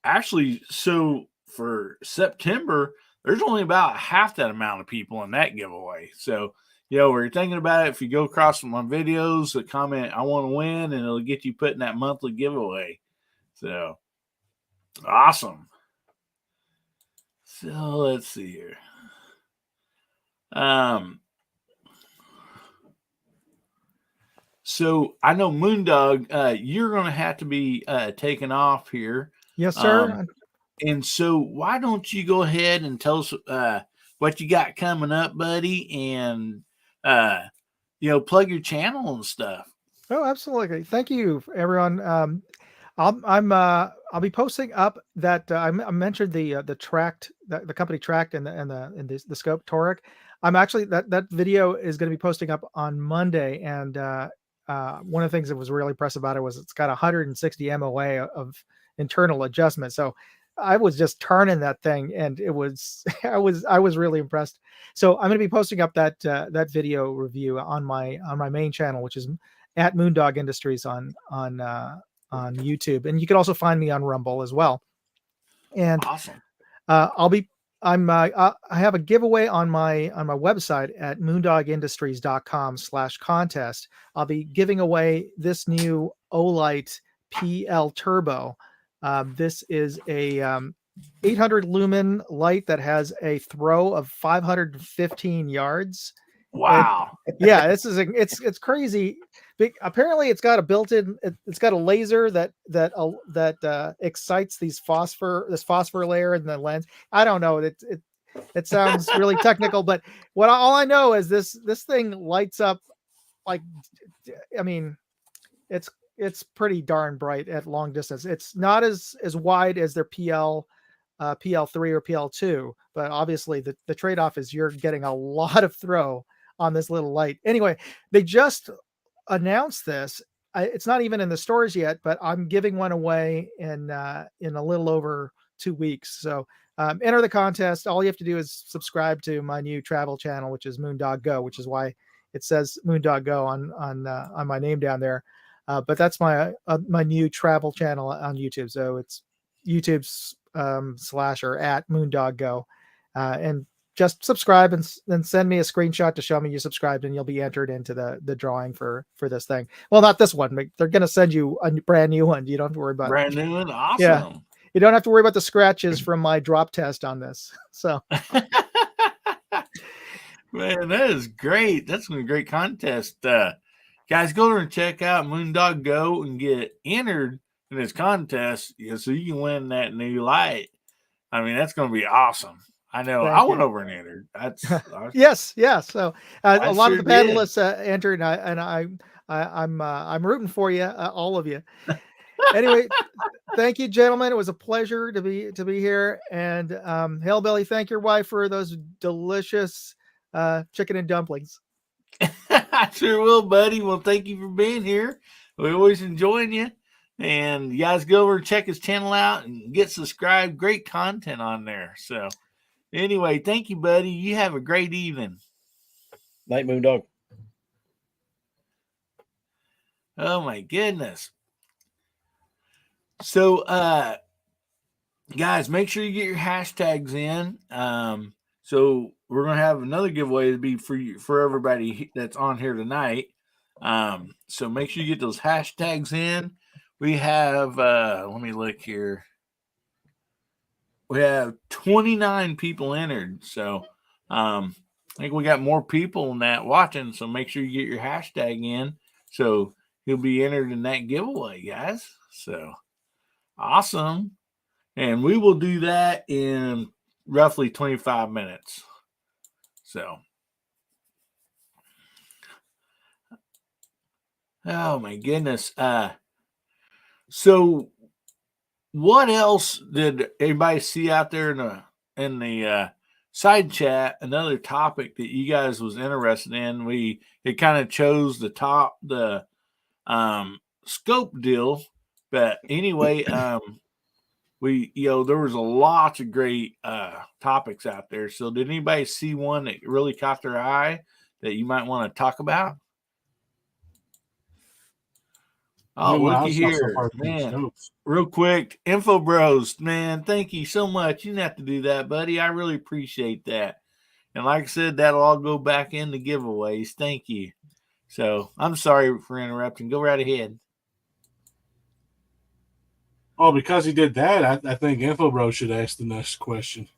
actually, so for September, there's only about half that amount of people in that giveaway. So, we're thinking about it. If you go across my videos, comment, I want to win, and it'll get you put in that monthly giveaway. So, awesome. So, let's see here. So I know Moondog, you're going to have to be taken off here.
Yes, sir.
And so why don't you go ahead and tell us what you got coming up, buddy, and plug your channel and stuff.
Oh, absolutely. Thank you, everyone. I'm I'll be posting up that I mentioned the tracked the company Tracked and the scope Toric. I'm actually that video is going to be posting up on Monday, and one of the things that was really impressive about it was it's got 160 MOA of internal adjustment. So I was just turning that thing, and it was I was really impressed. So I'm going to be posting up that video review on my main channel, which is at Moondog Industries on YouTube, and you can also find me on Rumble as well. And
Awesome.
I have a giveaway on my website at moondogindustries.com/contest. I'll be giving away this new Olight PL Turbo. This is a 800 lumen light that has a throw of 515 yards.
Wow.
And, yeah, it's crazy. Apparently, it's got a built-in. It's got a laser that excites this phosphor layer in the lens. I don't know. It sounds really technical, but all I know is this thing lights up like, I mean, it's pretty darn bright at long distance. It's not as wide as their PL3 or PL2, but obviously the trade-off is you're getting a lot of throw on this little light. Anyway, they just announced this. It's not even in the stores yet, but I'm giving one away in a little over 2 weeks. So enter the contest. All you have to do is subscribe to my new travel channel, which is Moondog Go, which is why it says Moondog Go on my name down there. But that's my new travel channel on YouTube. So it's YouTube's / at Moondog Go, and just subscribe and send me a screenshot to show me you subscribed, and you'll be entered into the drawing for this thing. Well, not this one, but they're going to send you a brand new one. You don't have to worry about
brand new one. Awesome.
Yeah. You don't have to worry about the scratches from my drop test on this. So,
man, that is great. That's a great contest. Guys, go there and check out Moondog Go and get entered in this contest, so you can win that new light. I mean, that's going to be awesome. I know. I went over and entered.
Yes. So a lot
sure
of the panelists entered, and I'm rooting for you, all of you. Anyway, thank you, gentlemen. It was a pleasure to be here. And Hellbilly, thank your wife for those delicious chicken and dumplings.
I sure will, buddy. Well, thank you for being here. We always enjoying you. And you guys go over and check his channel out and get subscribed. Great content on there. So anyway, thank you, buddy. You have a great evening.
Night, Moondog.
Oh my goodness. So guys, make sure you get your hashtags in. So we're gonna have another giveaway to be for everybody that's on here tonight. So make sure you get those hashtags in. We have let me look here. We have 29 people entered. So I think we got more people than that watching. So make sure you get your hashtag in. So you'll be entered in that giveaway, guys. So awesome. And we will do that in roughly 25 minutes. So, oh my goodness. So what else did everybody see out there in the side chat? Another topic that you guys was interested in. It kind of chose the scope deal, but anyway, there was a lot of great topics out there. So did anybody see one that really caught their eye that you might want to talk about? Oh, looky here, man. Real quick, Info Bros, man, thank you so much. You didn't have to do that, buddy. I really appreciate that. And like I said, that'll all go back in the giveaways. Thank you. So I'm sorry for interrupting. Go right ahead.
Oh, because he did that, I think Info Bros should ask the next question.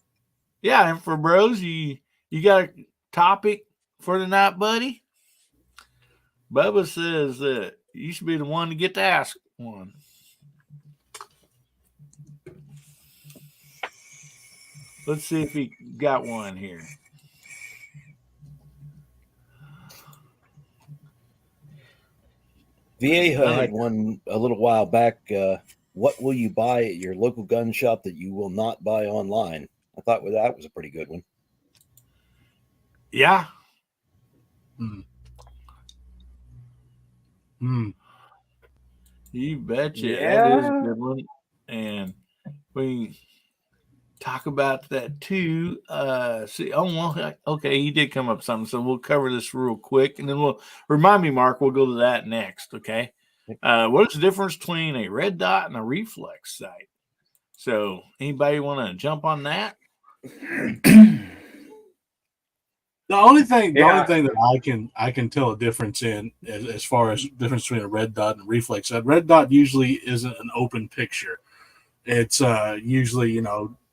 Yeah, Info Bros, you got a topic for tonight, buddy? Bubba says that you should be the one to get to ask one. Let's see if he got one here.
Vieja had one a little while back. what will you buy at your local gun shop that you will not buy online? I thought that was a pretty good one.
Yeah. You betcha. That is a
Yeah.
good one. And we talk about that too. Okay, he did come up with something, so we'll cover this real quick, and then we'll remind me, Mark. We'll go to that next. Okay. What is the difference between a red dot and a reflex sight? So, anybody want to jump on that?
The only thing
Yeah.
that I can tell a difference in as far as difference between a red dot and a reflex sight. Red dot usually isn't an open picture. It's usually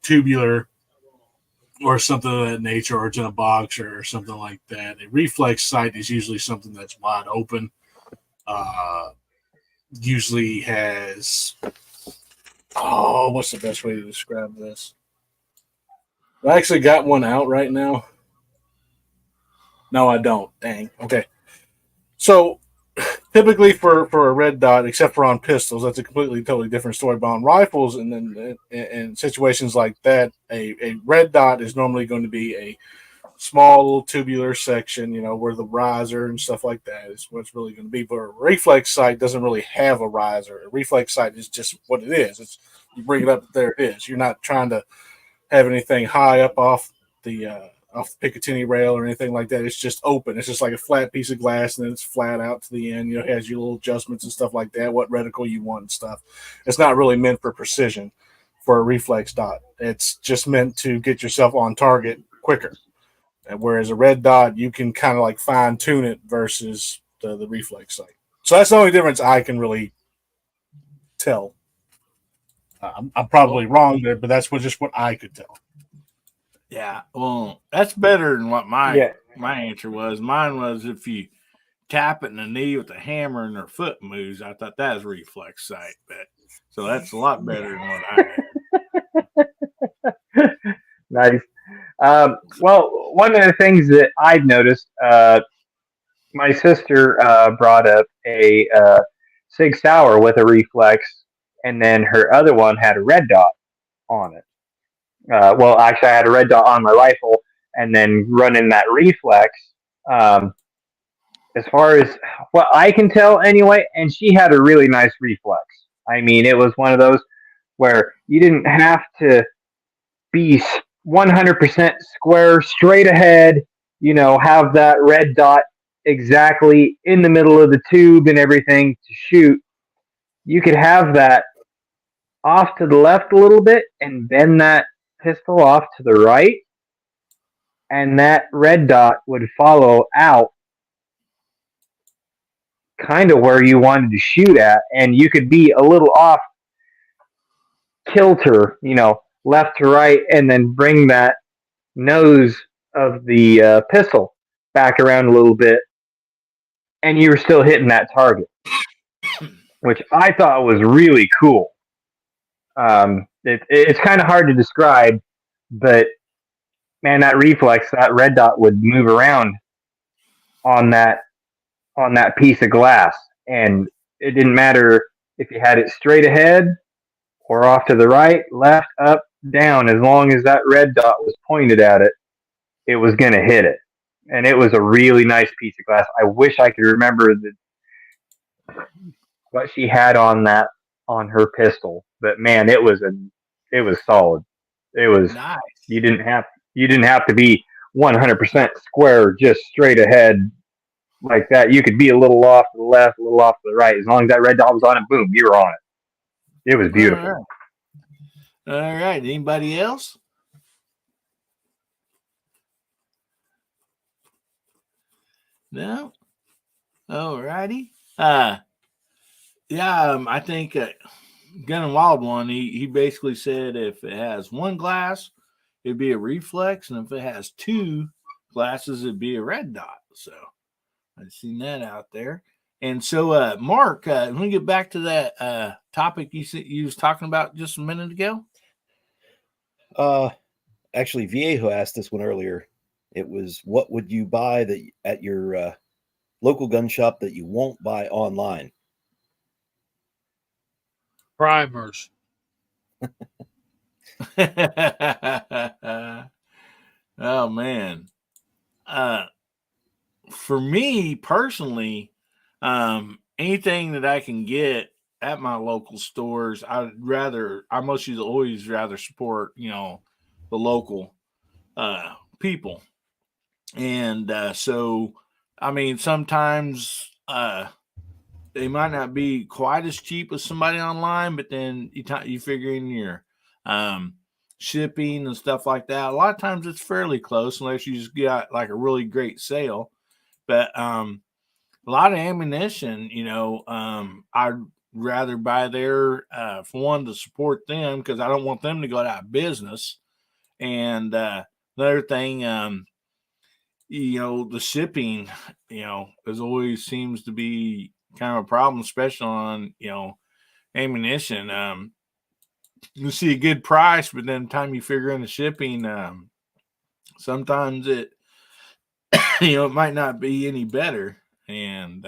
tubular or something of that nature, or it's in a box or something like that. A reflex sight is usually something that's wide open. Usually has what's the best way to describe this? I actually got one out right now. No, I don't. Dang. Okay. So typically for a red dot, except for on pistols, that's a totally different story. But on rifles and then in situations like that, a red dot is normally going to be a small little tubular section, where the riser and stuff like that is what's really going to be. But a reflex sight doesn't really have a riser. A reflex sight is just what it is. It's you bring it up, there it is. You're not trying to have anything high up off the Picatinny rail or anything like that. It's just open. It's just like a flat piece of glass, and then it's flat out to the end. It has your little adjustments and stuff like that, what reticle you want and stuff. It's not really meant for precision for a reflex dot. It's just meant to get yourself on target quicker. And whereas a red dot, you can kind of like fine tune it versus the reflex sight. So that's the only difference I can really tell. I'm probably wrong there, but that's just what I could tell.
Yeah, well, that's better than what my
Yeah.
answer was. Mine was if you tap it in the knee with a hammer and their foot moves. I thought that was reflex sight, but so that's a lot better than what I had.
Nice. Well, one of the things that I've noticed, my sister brought up a Sig Sauer with a reflex, and then her other one had a red dot on it. Well, actually, I had a red dot on my rifle, and then running that reflex. As far as what I can tell, anyway, and she had a really nice reflex. I mean, it was one of those where you didn't have to be 100% square, straight ahead, have that red dot exactly in the middle of the tube and everything to shoot. You could have that off to the left a little bit and bend that pistol off to the right, and that red dot would follow out kind of where you wanted to shoot at, and you could be a little off kilter, left to right, and then bring that nose of the pistol back around a little bit, and you were still hitting that target, which I thought was really cool. It's kind of hard to describe, but man, that reflex, that red dot would move around on that piece of glass, and it didn't matter if you had it straight ahead or off to the right, left, up, down. As long as that red dot was pointed at it, it was going to hit it. And it was a really nice piece of glass. I wish I could remember what she had on her pistol, but man, it was solid. It was
Nice.
You didn't have to be 100% square, just straight ahead like that. You could be a little off to the left, a little off to the right. As long as that red dot was on it, boom, you were on it. It was beautiful.
All right. Anybody else? No. All righty. I think Gun and Wild one. He basically said if it has one glass, it'd be a reflex, and if it has two glasses, it'd be a red dot. So I've seen that out there. And so, Mark, let me get back to that topic you was talking about just a minute ago.
Actually, Viejo asked this one earlier. It was, what would you buy at your local gun shop that you won't buy online?
Primers.
Oh man. For me personally, anything that I can get at my local stores, I mostly always rather support, the local people. And so, I mean, sometimes they might not be quite as cheap as somebody online, but then you figure in your shipping and stuff like that. A lot of times it's fairly close unless you just got like a really great sale. But a lot of ammunition, I'd rather buy there for one to support them because I don't want them to go out of business. And another thing, the shipping, as always seems to be kind of a problem, especially on, ammunition. You see a good price, but then the time you figure in the shipping, sometimes it, it might not be any better. And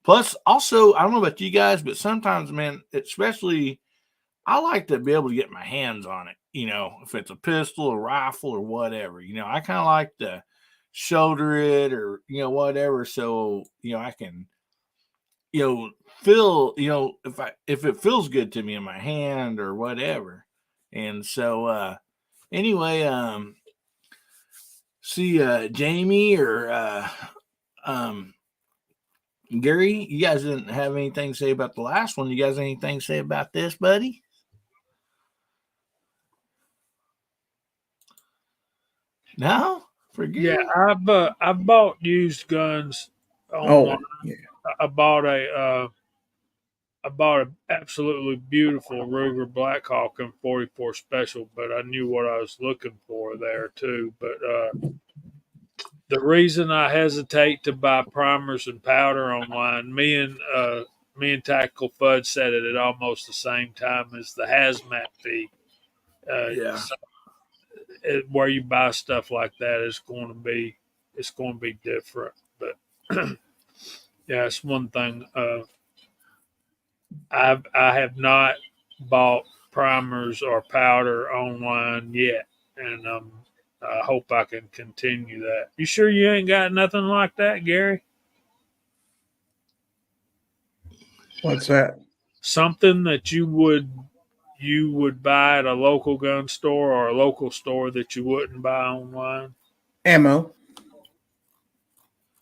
plus, also, I don't know about you guys, but sometimes, man, especially, I like to be able to get my hands on it. If it's a pistol, a rifle, or whatever. I kind of like to shoulder it or whatever, so I can feel if it feels good to me in my hand or whatever. And so anyway, see Jamie or Gary, you guys didn't have anything to say about the last one. You guys anything to say about this, buddy? No? Forget
Yeah,
it.
I bought used guns online.
yeah.
I bought an absolutely beautiful Ruger Blackhawk in 44 Special, but I knew what I was looking for there too. But the reason I hesitate to buy primers and powder online, me and Tactical Fudge said it at almost the same time, is the hazmat fee.
Yeah.
So where you buy stuff like that is going to be different. But yeah, it's one thing. I have not bought primers or powder online yet, and I hope I can continue that. You sure you ain't got nothing like that, Gary?
What's that?
Something that you would buy at a local gun store or a local store that you wouldn't buy online?
Ammo.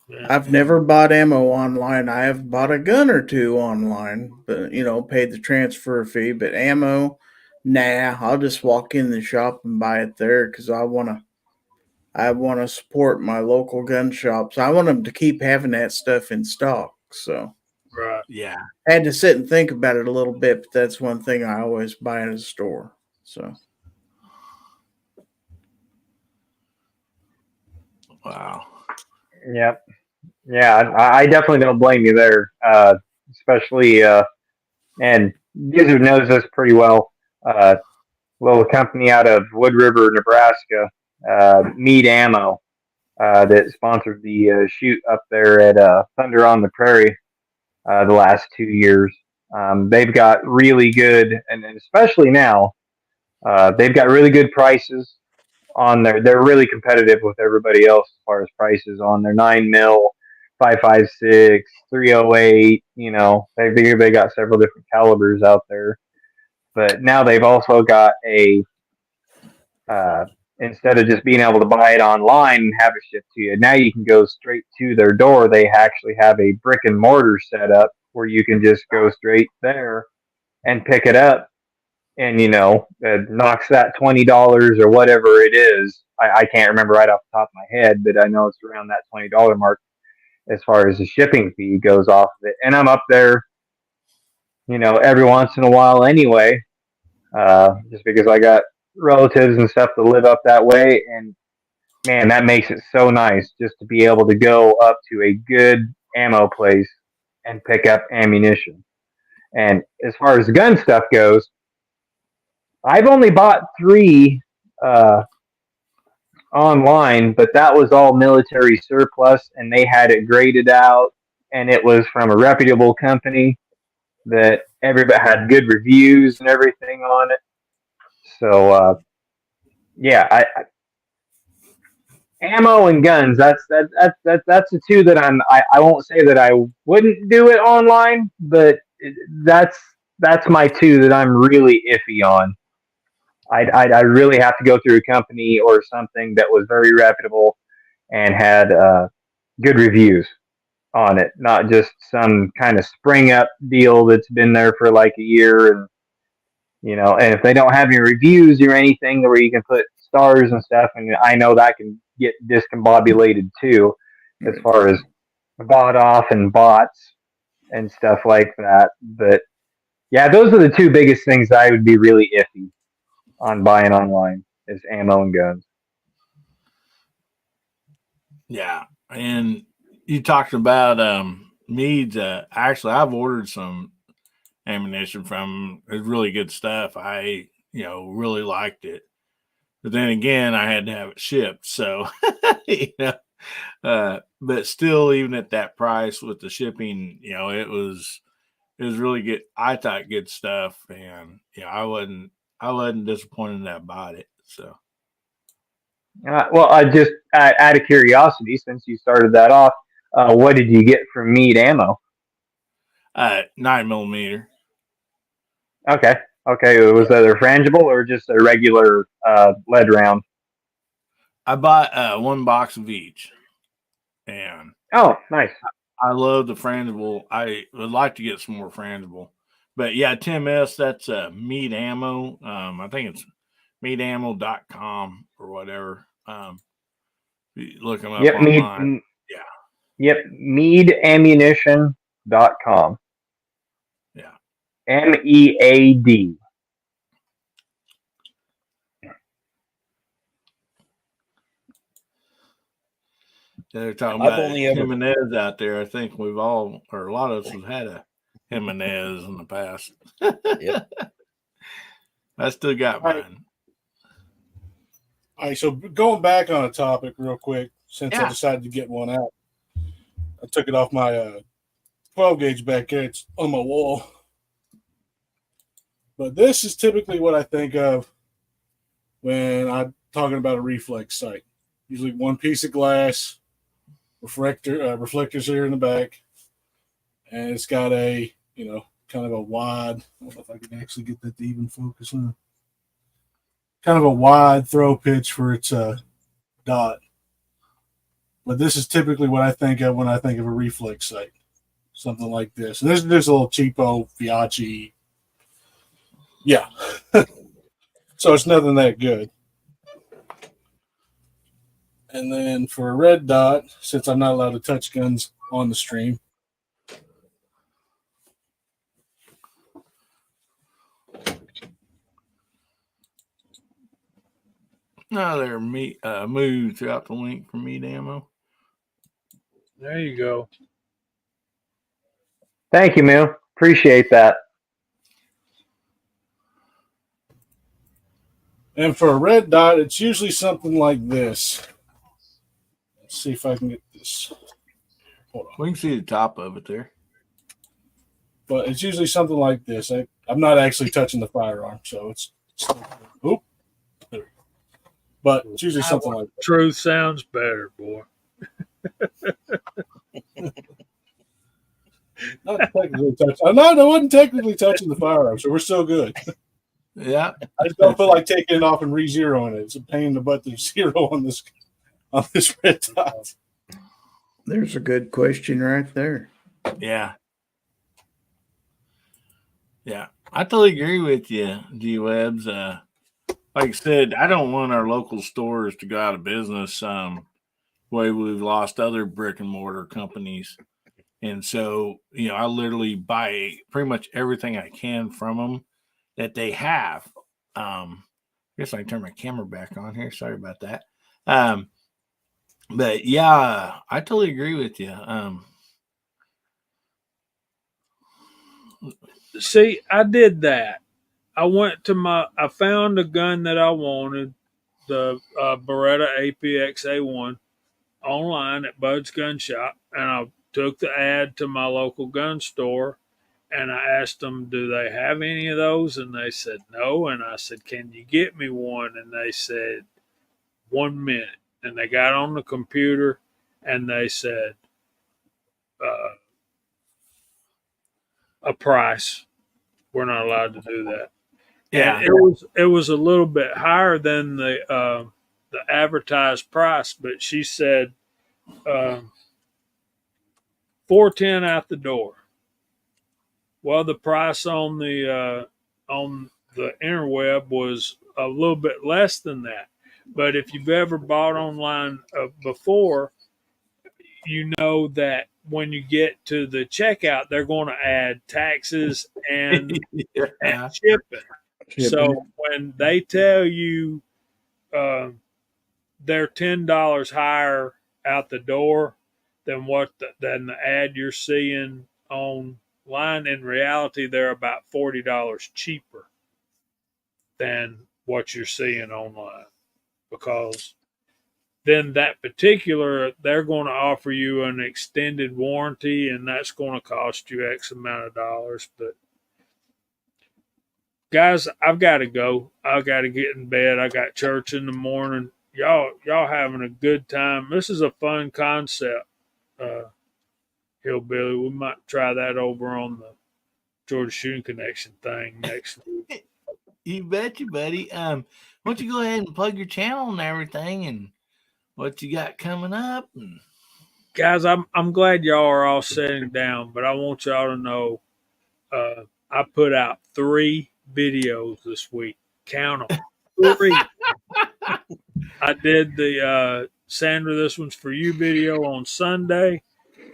Yeah.
I've never bought ammo online. I have bought a gun or two online, but paid the transfer fee. But ammo, nah. I'll just walk in the shop and buy it there because I want to support my local gun shops. I want them to keep having that stuff in stock. So
Right.
Yeah.
I had to sit and think about it a little bit, but that's one thing I always buy at a store. So
Wow.
Yep. Yeah, I definitely don't blame you there. Especially, and Gizzard knows this pretty well. Little company out of Wood River, Nebraska, Mead Ammo, that sponsored the shoot up there at Thunder on the Prairie the last 2 years. They've got really good, and especially now, they've got really good prices on there. They're really competitive with everybody else as far as prices on their 9mm, 5.56, 308. They got several different calibers out there. But now they've also got instead of just being able to buy it online and have it shipped to you, now you can go straight to their door. They actually have a brick and mortar set up where you can just go straight there and pick it up. And it knocks that $20 or whatever it is. I can't remember right off the top of my head, but I know it's around that $20 mark as far as the shipping fee goes off of it. And I'm up there, every once in a while anyway, just because I got relatives and stuff that live up that way. And man, that makes it so nice just to be able to go up to a good ammo place and pick up ammunition. And as far as the gun stuff goes, I've only bought 3 online, but that was all military surplus, and they had it graded out, and it was from a reputable company. that everybody had good reviews and everything on it. So yeah, ammo and guns. That's the two that I won't say that I wouldn't do it online, but that's that's my two that I'm really iffy on. I'd really have to go through a company or something that was very reputable and had good reviews on it, not just some kind of spring up deal that's been there for like a year. And and if they don't have any reviews or anything where you can put stars and stuff, and I know that can get discombobulated too, as far as bought off and bots and stuff like that. But yeah, those are the two biggest things I would be really iffy on buying online is ammo and guns.
Yeah, and you talked about Meads. Actually, I've ordered some ammunition from. It's really good stuff. I really liked it, but then again, I had to have it shipped. So but still, even at that price with the shipping, it was really good. I thought good stuff, and I wasn't disappointed that I bought it. So
Well, I just out of curiosity, since you started that off, what did you get from Mead Ammo?
9mm.
Okay, okay, was that a frangible or just a regular lead round?
I bought one box of each, and
Oh, nice.
I love the frangible. I would like to get some more frangible, but yeah, Tim S. That's Mead Ammo. I think it's meadammo.com or whatever. You look them up
Yep,
online. Yeah.
Yep, meadammunition.com.
Yeah.
MEAD.
They're talking
I've
about
only ever-
Jimenez out there. I think we've all, or a lot of us have had a Jimenez in the past.
Yep.
I still got mine.
All right, so going back on a topic real quick, since I
Yeah.
decided to get one out, I took it off my 12 gauge back there. It's on my wall. But this is typically what I think of when I'm talking about a reflex sight. Usually one piece of glass, reflectors here in the back, and it's got a, kind of a wide, I don't know if I can actually get that to even focus on. Kind of a wide throw pitch for its dot. But this is typically what I think of when I think of a reflex sight. Something like this. And this is just a little cheapo Fiachi. Yeah. So it's nothing that good. And then for a red dot, since I'm not allowed to touch guns on the stream,
No, they're moved throughout the link for Meat Ammo.
There you go.
Thank you, Moo. Appreciate that.
and for a red dot, it's usually something like this. Let's see if I can get this. Hold on.
We can see the top of it there.
But it's usually something like this. I'm not actually touching the firearm, so it's oop. There we go. But it's usually something like that.
Truth sounds better, boy.
Not technically touching. No, I wasn't technically touching the firearm, so we're still good.
Yeah.
I just don't feel like taking it off and re-zeroing it. It's a pain in the butt to zero on this red dot.
There's a good question right there.
Yeah. Yeah. I totally agree with you, G Webs. Like I said, I don't want our local stores to go out of business. Way we've lost other brick and mortar companies. And so, I literally buy pretty much everything I can from them that they have. I guess I can turn my camera back on here. Sorry about that. But yeah, I totally agree with you.
See, I did that. I found a gun that I wanted, the Beretta APX A1, online at Bud's Gun Shop, and I took the ad to my local gun store, and I asked them, do they have any of those? And they said no. And I said, can you get me one? And they said, 1 minute. And they got on the computer and they said, a price. We're not allowed to do that.
Yeah.
And it was a little bit higher than the advertised price, but she said $410 out the door. Well, the price on the interweb was a little bit less than that. But if you've ever bought online before, you know that when you get to the checkout, they're going to add taxes and shipping. So when they tell you they're $10 higher out the door than than the ad you're seeing online, in reality, they're about $40 cheaper than what you're seeing online, because then that particular, they're going to offer you an extended warranty, and that's going to cost you X amount of dollars. But guys, I've got to go. I've got to get in bed. I got church in the morning. Y'all having a good time. This is a fun concept, Hillbilly. We might try that over on the Georgia Shooting Connection thing next week.
You betcha, buddy. Why don't you go ahead and plug your channel and everything, and what you got coming up? And
guys, I'm glad y'all are all sitting down, but I want y'all to know I put out 3 videos this week. Count them. 3. I did the Sandra, this one's for you video on Sunday.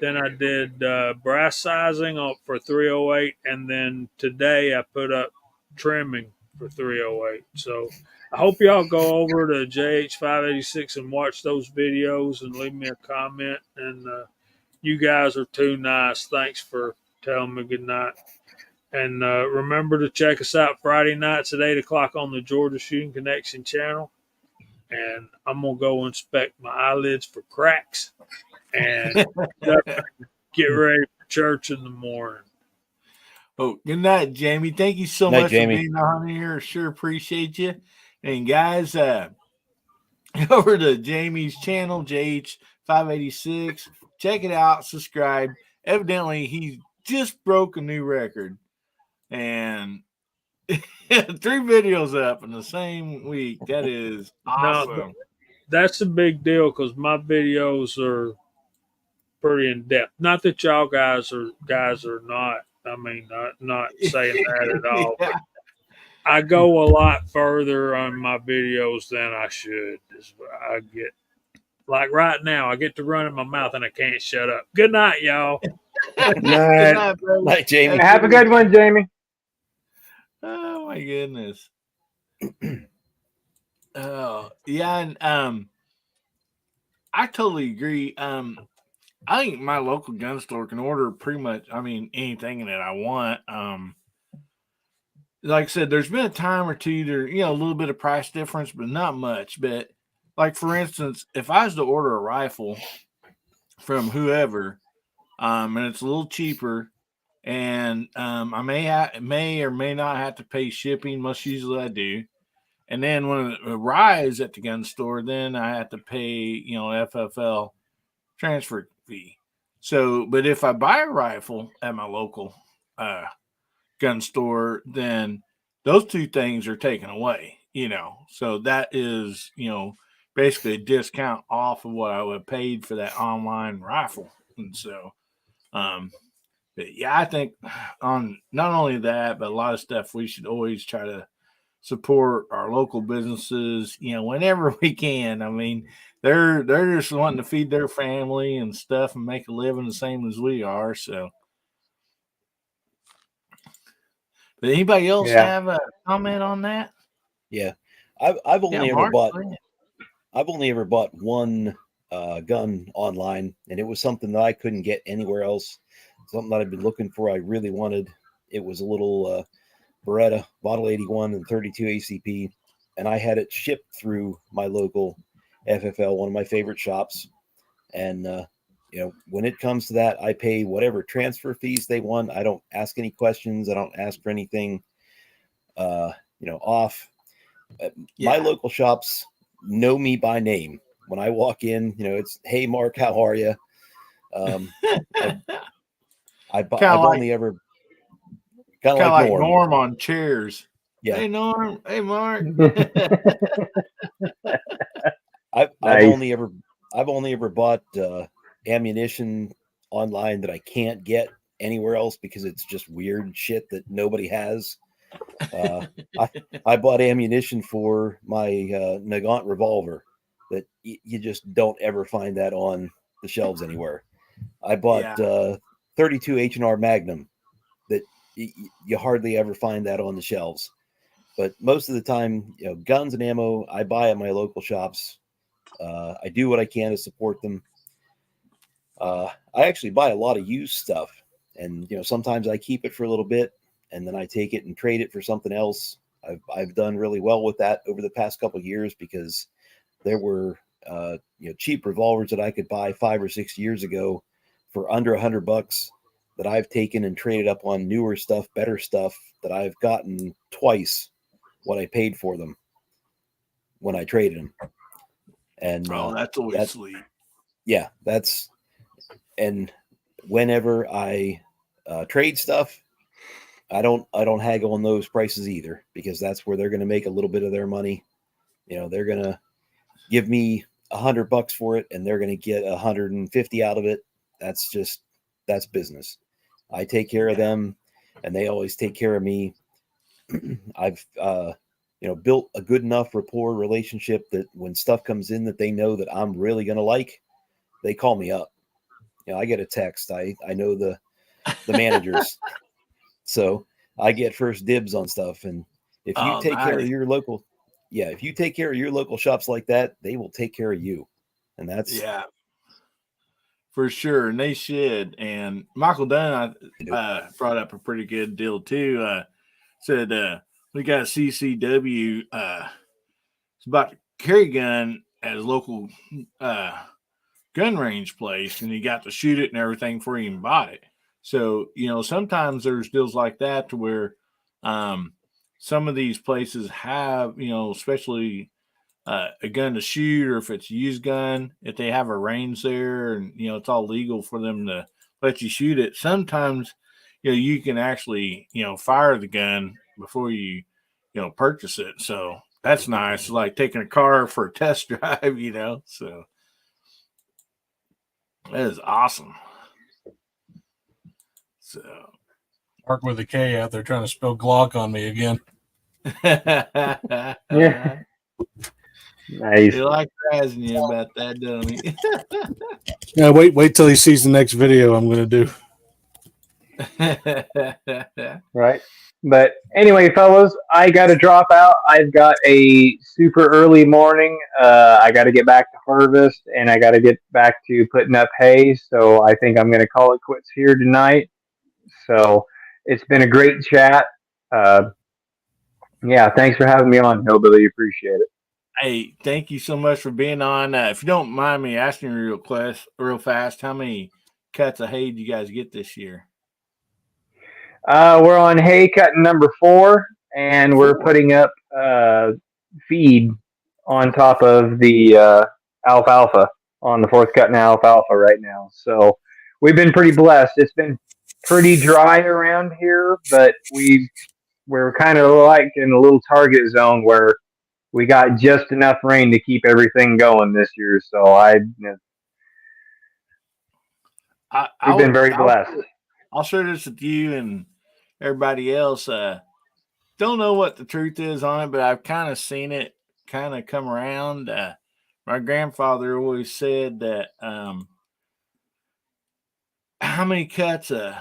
Then I did brass sizing for 308, and then today I put up trimming for 308. So I hope y'all go over to JH586 and watch those videos and leave me a comment. And you guys are too nice. Thanks for telling me good night. And remember to check us out Friday nights at 8 o'clock on the Georgia Shooting Connection channel. And I'm going to go inspect my eyelids for cracks and get ready for church in the morning.
Oh, good night, Jamie. Thank you so
Night,
much
Jamie.
for being on here. Sure appreciate you. And guys, over to Jamie's channel, JH586. Check it out. Subscribe. Evidently, he just broke a new record. And 3 videos up in the same week. That is awesome.
No, that's a big deal because my videos are pretty in depth. Not that y'all guys are not. I mean, not saying that at all.
Yeah.
But I go a lot further on my videos than I should. I get, like right now, I get to run in my mouth and I can't shut up. Good night, y'all.
Good
Night.
night, brother.
Night, Jamie.
Have a good one, Jamie.
Oh my goodness. Oh yeah, and I totally agree. I think my local gun store can order pretty much, I mean, anything that I want. Like I said, there's been a time or two there, a little bit of price difference, but not much. But like for instance, if I was to order a rifle from whoever, and it's a little cheaper, and I may or may not have to pay shipping. Most usually I do. And then when it arrives at the gun store, then I have to pay, FFL transfer fee. So, but if I buy a rifle at my local gun store, then those 2 things are taken away, So that is, basically a discount off of what I would have paid for that online rifle. And so, but yeah, I think on not only that, but a lot of stuff we should always try to support our local businesses, whenever we can. I mean, they're just wanting to feed their family and stuff and make a living the same as we are. So, but anybody else have a comment on that?
Yeah, I've only
Mark,
I've only ever bought one gun online, and it was something that I couldn't get anywhere else. Something that I've been looking for. I really wanted. It was a little Beretta Model 81 and 32 ACP, and I had it shipped through my local FFL, one of my favorite shops, and when it comes to that, I pay whatever transfer fees they want. I don't ask any questions. I don't ask for anything, off. My local shops know me by name. When I walk in, it's, hey, Mark, how are you? I've only ever kind of like
Norm on chairs.
Yeah.
Hey, Norm. Hey, Mark.
I've
Nice.
only ever bought ammunition online that I can't get anywhere else because it's just weird shit that nobody has. I bought ammunition for my Nagant revolver that you just don't ever find that on the shelves anywhere. I bought 32 H&R Magnum that you hardly ever find that on the shelves. But most of the time, guns and ammo I buy at my local shops. I do what I can to support them. I actually buy a lot of used stuff, and sometimes I keep it for a little bit, and then I take it and trade it for something else. I've done really well with that over the past couple of years because there were cheap revolvers that I could buy 5 or 6 years ago for under $100 that I've taken and traded up on newer stuff, better stuff that I've gotten twice what I paid for them when I traded them. And
that's always sweet.
Yeah, and whenever I trade stuff, I don't haggle on those prices either, because that's where they're going to make a little bit of their money. They're going to give me $100 for it, and they're going to get 150 out of it. That's business. I take care of them, and they always take care of me. I've built a good enough rapport relationship that when stuff comes in that they know that I'm really going to like, they call me up. I get a text. I know the managers. So I get first dibs on stuff. And if you take care of your local, if you take care of your local shops like that, they will take care of you. And that's
for sure. And they should. And Michael Dunn brought up a pretty good deal too. Said we got a CCW. It's about to carry gun at his local gun range place, and he got to shoot it and everything before he even bought it. So, sometimes there's deals like that to where some of these places have, especially a gun to shoot, or if it's a used gun, if they have a range there and, it's all legal for them to let you shoot it. Sometimes, you can actually, fire the gun before you, purchase it. So that's nice. It's like taking a car for a test drive, so that is awesome. So
Mark with a K out there trying to spell Glock on me again.
Yeah. Nice.
He likes razzing you about that, don't he?
Yeah, wait till he sees the next video I'm going to do.
Right. But anyway, fellas, I got to drop out. I've got a super early morning. I got to get back to harvest, and I got to get back to putting up hay. So I think I'm going to call it quits here tonight. So it's been a great chat. Thanks for having me on, Hillbilly. Appreciate it.
Hey, thank you so much for being on. If you don't mind me asking real fast, how many cuts of hay did you guys get this year?
We're on hay cut number 4, and we're putting up feed on top of the alfalfa on the 4th cut now alfalfa right now. So we've been pretty blessed. It's been pretty dry around here, but we're kind of like in a little target zone where we got just enough rain to keep everything going this year. So we've been very blessed.
I'll share this with you and everybody else. Don't know what the truth is on it, but I've kind of seen it kind of come around. My grandfather always said that how many cuts of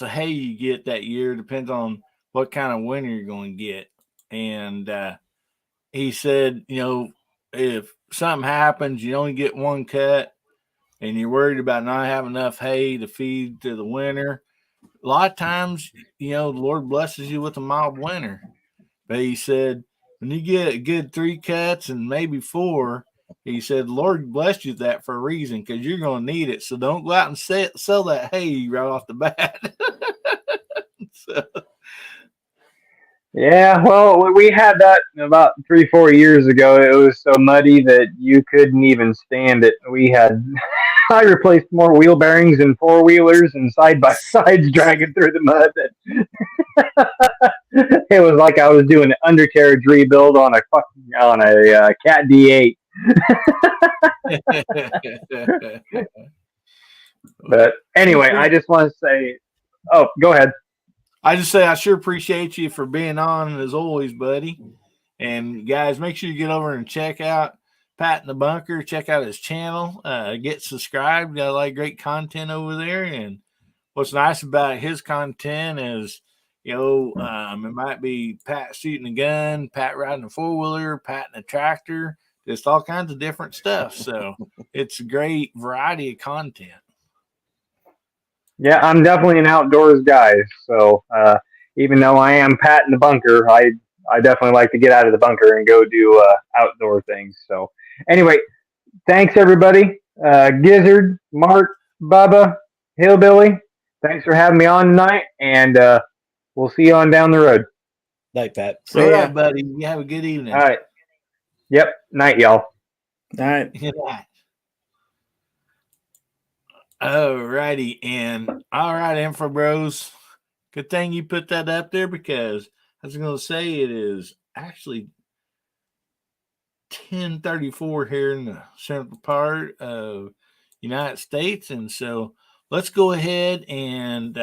hay you get that year depends on what kind of winter you're going to get. And he said, if something happens, you only get 1 cut, and you're worried about not having enough hay to feed to the winter, a lot of times, the Lord blesses you with a mild winter. But he said, when you get a good 3 cuts and maybe 4, He said, Lord blessed you with that for a reason because you're going to need it. So don't go out and sell that hay right off the bat. So,
Yeah, well, we had that about 3, 4 years ago. It was so muddy that you couldn't even stand it. We had, I replaced more wheel bearings and four wheelers and side by sides dragging through the mud. It was like I was doing an undercarriage rebuild on a Cat D8. But anyway, I just want to say, oh, go ahead.
I just say I sure appreciate you for being on as always, buddy. And guys, make sure you get over and check out Pat in the Bunker. Check out his channel. Get subscribed. Got a lot of great content over there. And what's nice about his content is, it might be Pat shooting a gun, Pat riding a four-wheeler, Pat in a tractor, just all kinds of different stuff. So it's a great variety of content.
Yeah, I'm definitely an outdoors guy. So even though I am Pat in the bunker, I definitely like to get out of the bunker and go do outdoor things. So anyway, thanks everybody. Gizzard, Mark, Bubba, Hillbilly, thanks for having me on tonight, and we'll see you on down the road.
Night, Pat.
All right, buddy. You have a good evening.
All right. Yep. Night, y'all.
Night.
All righty. And all right, Info Bros. Good thing you put that up there because I was going to say it is actually 10:34 here in the central part of United States. And so let's go ahead and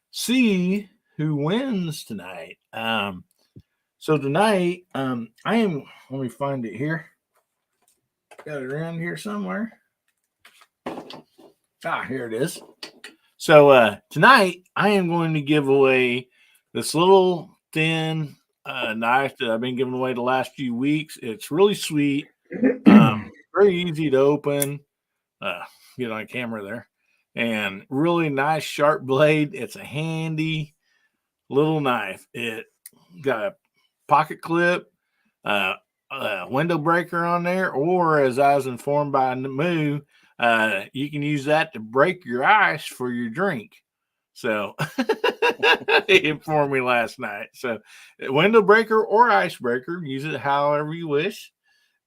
see who wins tonight. So tonight, let me find it here. Got it around here somewhere. Here it is. So tonight I am going to give away this little thin knife that I've been giving away the last few weeks. It's really sweet, very easy to open. Get on camera there, and really nice sharp blade. It's a handy little knife. It got a pocket clip, a window breaker on there, or as I was informed by Moo, you can use that to break your ice for your drink. So he informed me last night. So window breaker or icebreaker, use it however you wish.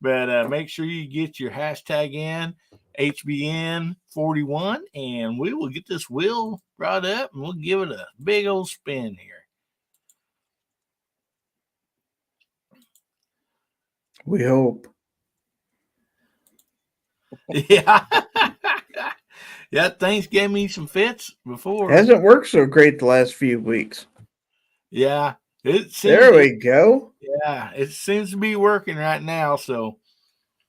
But make sure you get your hashtag in HBN41, and we will get this wheel brought up and we'll give it a big old spin here.
We hope.
Yeah. Yeah, things gave me some fits before.
Hasn't worked so great the last few weeks.
Yeah.
There we go.
Yeah, it seems to be working right now, so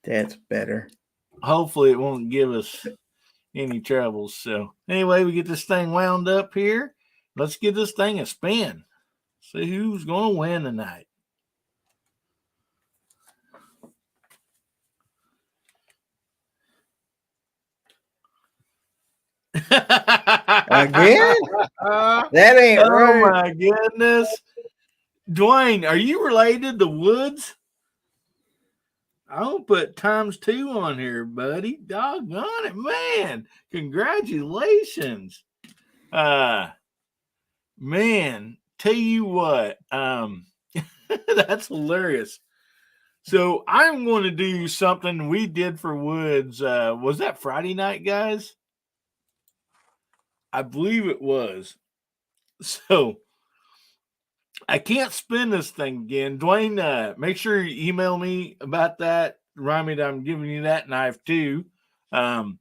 that's better.
Hopefully it won't give us any troubles. So anyway, we get this thing wound up here. Let's give this thing a spin. See who's going to win tonight.
Again? That ain't right.
Oh my goodness. Dwayne, are you related to Woods? I'll put ×2 on here, buddy. Doggone it, man. Congratulations. Man, tell you what, that's hilarious. So I'm going to do something we did for Woods. Was that Friday night, guys? I believe it was. So I can't spin this thing again. Dwayne, make sure you email me about that. Remind me that I'm giving you that knife too. But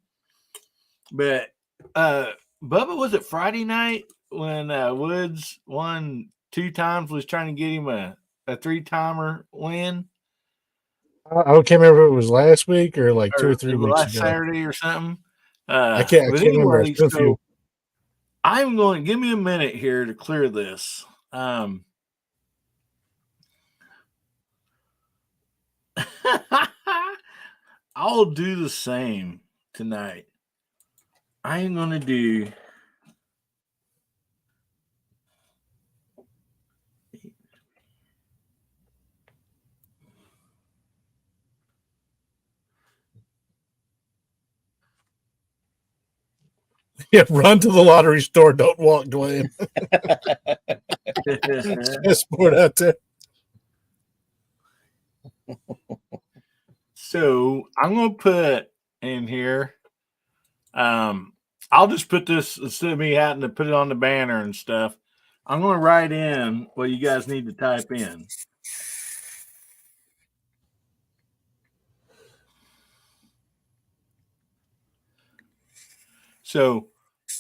Bubba, was it Friday night when Woods won 2 times, was trying to get him a 3-timer win?
I can't remember if it was last week or like 2 or 3 weeks
last
ago.
Saturday or something.
I can't remember.
So I'm going to give me a minute here to clear this. I'll do the same tonight. I am going to do
Yeah, run to the lottery store. Don't walk, Dwayne. Sport out there.
So I'm gonna put in here. I'll just put this instead of me having to put it on the banner and stuff. I'm gonna write in what you guys need to type in. So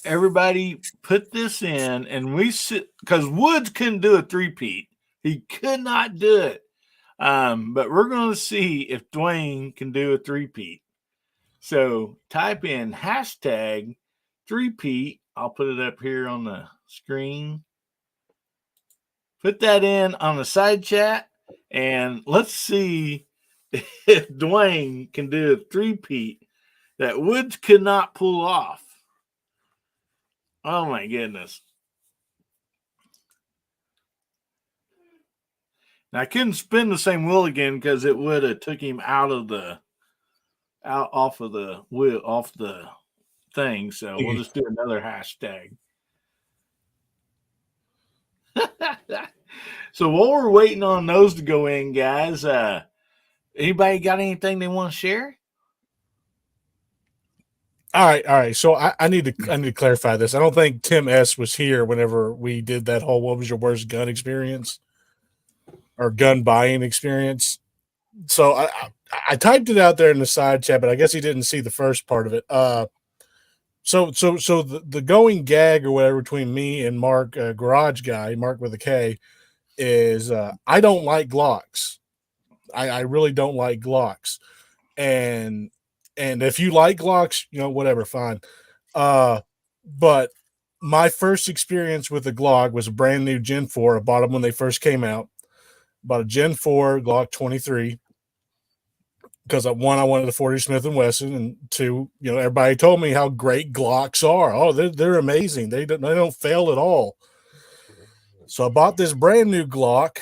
everybody put this in, and we sit because Woods couldn't do a three-peat. He could not do it. But we're going to see if Dwayne can do a three-peat. So type in hashtag three-peat. I'll put it up here on the screen. Put that in on the side chat, and let's see if Dwayne can do a three-peat that Woods could not pull off. Oh my goodness. Now, I couldn't spin the same wheel again because it would have took him off of the wheel, off the thing. So we'll just do another hashtag. So while we're waiting on those to go in, guys, anybody got anything they want to share?
All right. So I need to clarify this. I don't think Tim S was here whenever we did that whole "what was your worst gun experience" or gun buying experience. So I typed it out there in the side chat, but I guess he didn't see the first part of it. So the going gag or whatever between me and Mark, Garage Guy, Mark with a K, is I don't like Glocks. I really don't like Glocks, and if you like Glocks, whatever, fine. But my first experience with a Glock was a brand new Gen 4. I bought them when they first came out. Bought a Gen 4 Glock 23 because I wanted a 40 Smith & Wesson, and two, everybody told me how great Glocks are. Oh, they're amazing. They don't fail at all. So I bought this brand new Glock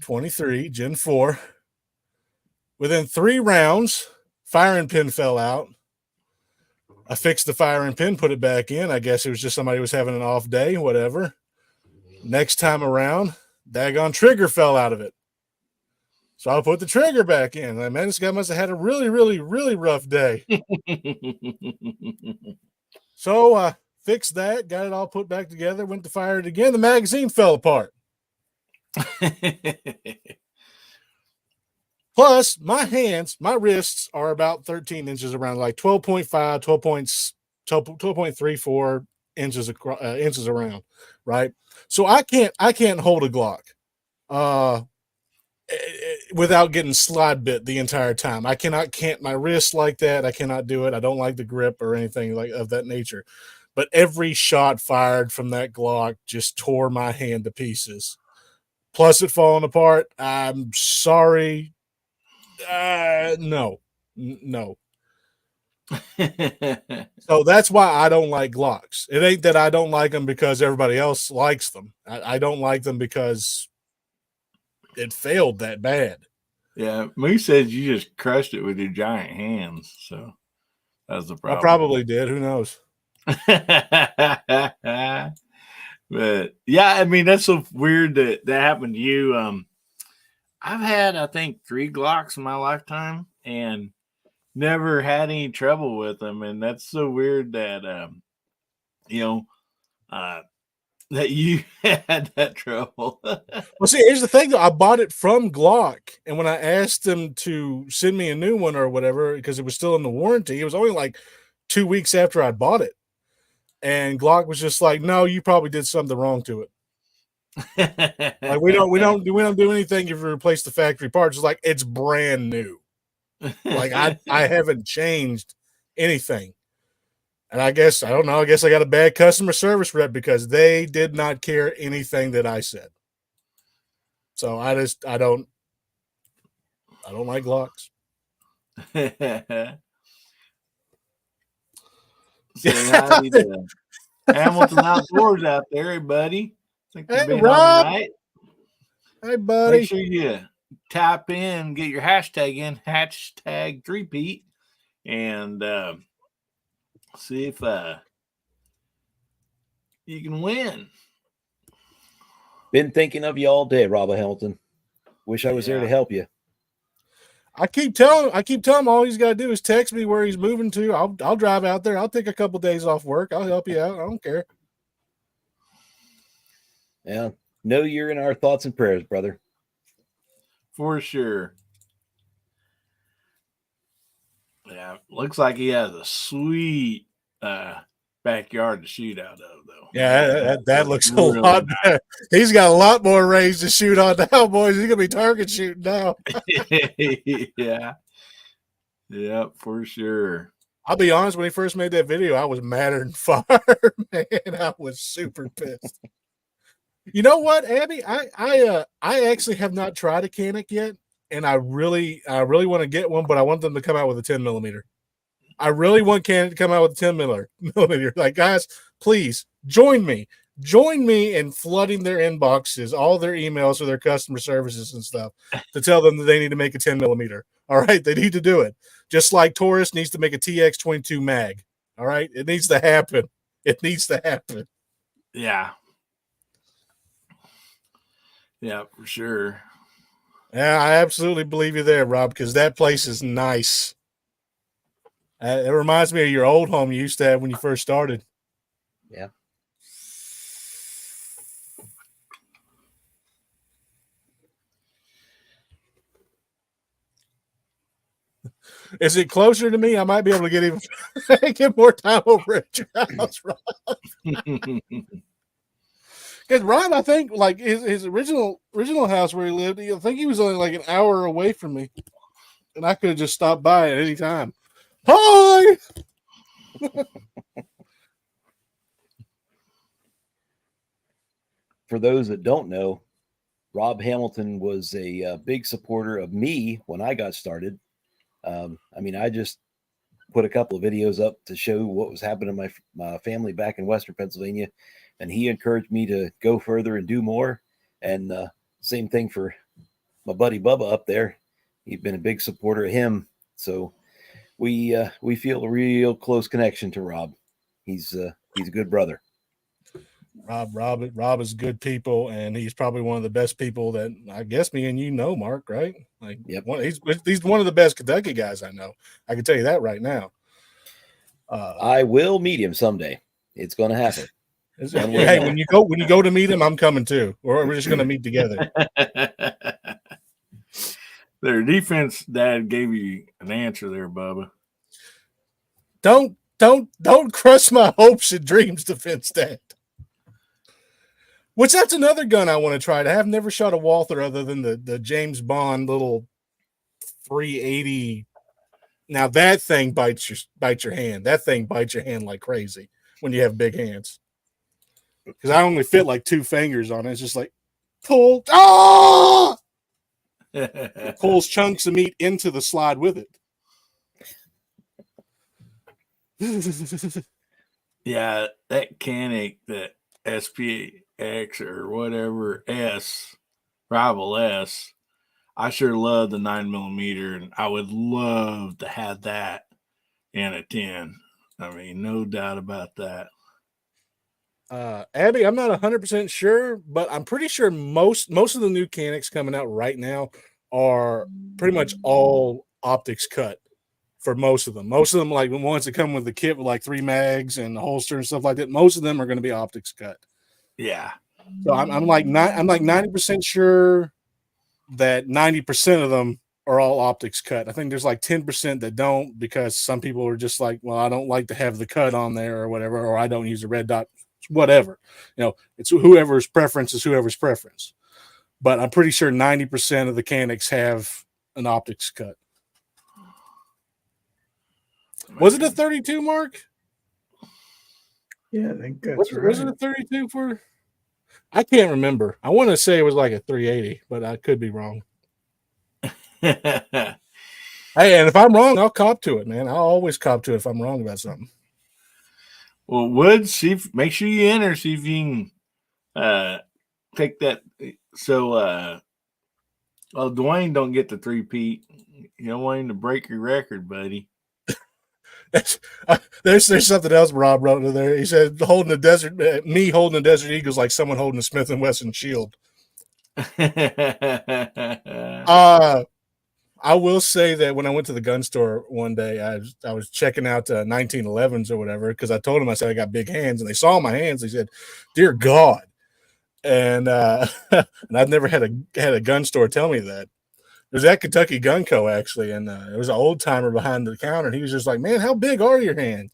23 Gen 4. Within 3 rounds, firing pin fell out. I fixed the firing pin, put it back in. I guess it was just somebody was having an off day, whatever. Next time around, daggone trigger fell out of it. So I put the trigger back in. Like, man, this guy must have had a really, really, really rough day. So I fixed that, got it all put back together, went to fire it again. The magazine fell apart. Plus, my wrists are about 13 inches around, like 12.5, 12.34 inches around, right? So I can't hold a Glock without getting slide bit the entire time. I cannot cant my wrist like that. I cannot do it. I don't like the grip or anything like of that nature. But every shot fired from that Glock just tore my hand to pieces. Plus, it falling apart. I'm sorry. No. So that's why I don't like Glocks. It ain't that I don't like them because everybody else likes them. I don't like them because it failed that bad.
Yeah, Moose says you just crushed it with your giant hands. So that's the problem.
I probably did. Who knows?
But yeah, I mean, that's so weird that happened to you. I've had, I think, 3 Glocks in my lifetime and never had any trouble with them. And that's so weird that, that you had that trouble.
Well, see, here's the thing, though. I bought it from Glock. And when I asked them to send me a new one or whatever, because it was still in the warranty, it was only like 2 weeks after I bought it. And Glock was just like, no, you probably did something wrong to it. Like we don't do anything if you replace the factory parts. It's like it's brand new. Like I haven't changed anything. And I guess I don't know. I guess I got a bad customer service rep because they did not care anything that I said. So I don't like Glocks.
Say hi to Hamilton Outdoors out there, buddy.
Hey, Rob.
Right.
Hey, buddy.
Make sure you tap in, get your hashtag in, hashtag 3-peat, and see if you can win.
Been thinking of you all day, Robert Hamilton. Wish I was there to
Yeah.
help you.
I keep telling him all he's got to do is text me where he's moving to. I'll drive out there. I'll take a couple days off work. I'll help you out. I don't care.
Yeah. Know you're in our thoughts and prayers, brother.
For sure. Yeah, looks like he has a sweet backyard to shoot out of, though.
Yeah, that looks a
Really
lot better. He's got a lot more range to shoot on now, boys. He's gonna be target shooting now.
Yeah. Yeah, for sure.
I'll be honest, when he first made that video, I was madder than fire, man. I was super pissed. You know what, Abby? I actually have not tried a Canic yet, and I really want to get one, but I want them to come out with a 10mm. I really want Canic to come out with a 10mm. Like, guys, please join me in flooding their inboxes, all their emails for their customer services and stuff, to tell them that they need to make a 10mm. All right, they need to do it. Just like Taurus needs to make a TX22 mag. All right, it needs to happen. It needs to happen.
Yeah. Yeah, for sure.
Yeah, I absolutely believe you there, Rob, because that place is nice. It reminds me of your old home you used to have when you first started.
Yeah.
Is it closer to me? I might be able to get more time over at your house, Rob. Because Rob, I think, like his original house where he lived, I think he was only like an hour away from me, and I could have just stopped by at any time. Hi.
For those that don't know, Rob Hamilton was a big supporter of me when I got started. I just put a couple of videos up to show what was happening to my family back in Western Pennsylvania, and he encouraged me to go further and do more. And same thing for my buddy Bubba up there. He's been a big supporter of him, so we feel a real close connection to Rob. He's a good brother.
Rob is good people, and he's probably one of the best people that I guess me and you know, Mark, right? Like,
yep.
He's one of the best Kentucky guys I know. I can tell you that right now.
I will meet him someday. It's going to happen.
Hey, when you go to meet him, I'm coming too, or we're just going to meet together.
Their defense dad gave you an answer there, Bubba.
Don't crush my hopes and dreams, defense dad. Which that's another gun I want to try. I have never shot a Walther other than the James Bond little 380. Now that thing bites your hand. That thing bites your hand like crazy when you have big hands. Because I only fit like 2 fingers on it. It's just like pull. Ah! It pulls chunks of meat into the slide with it.
Yeah, that Canic, that SPX or whatever Rival S, I sure love the 9mm, and I would love to have that in a 10. I mean, no doubt about that.
Abby, I'm not 100% sure, but I'm pretty sure most of the new Canics coming out right now are pretty much all optics cut for most of them. Most of them, like the ones that come with the kit with like 3 mags and the holster and stuff like that, most of them are going to be optics cut.
Yeah.
So I'm like 90% sure that 90% of them are all optics cut. I think there's like 10% that don't, because some people are just like, well, I don't like to have the cut on there or whatever, or I don't use a red dot, whatever. It's whoever's preference is whoever's preference. But I'm pretty sure 90% of the Canics have an optics cut. Was it a 32, Mark?
Yeah, I think that's right.
Was it a 32 for? I can't remember. I want to say it was like a 380, but I could be wrong. Hey, and if I'm wrong, I'll cop to it, man. I'll always cop to it if I'm wrong about something.
Well, Woods, make sure you enter, see if you can take that. So, Dwayne don't get the 3-peat. You don't want him to break your record, buddy.
There's something else Rob wrote in there. He said holding the desert, me holding the Desert Eagles like someone holding a Smith and Wesson shield. I will say that when I went to the gun store one day, I was checking out 1911s or whatever because I told them, I said I got big hands, and they saw my hands. They said, "Dear God," and and I've never had a gun store tell me that. It was at Kentucky Gun Co. actually, and it was an old timer behind the counter, and he was just like, "Man, how big are your hands?"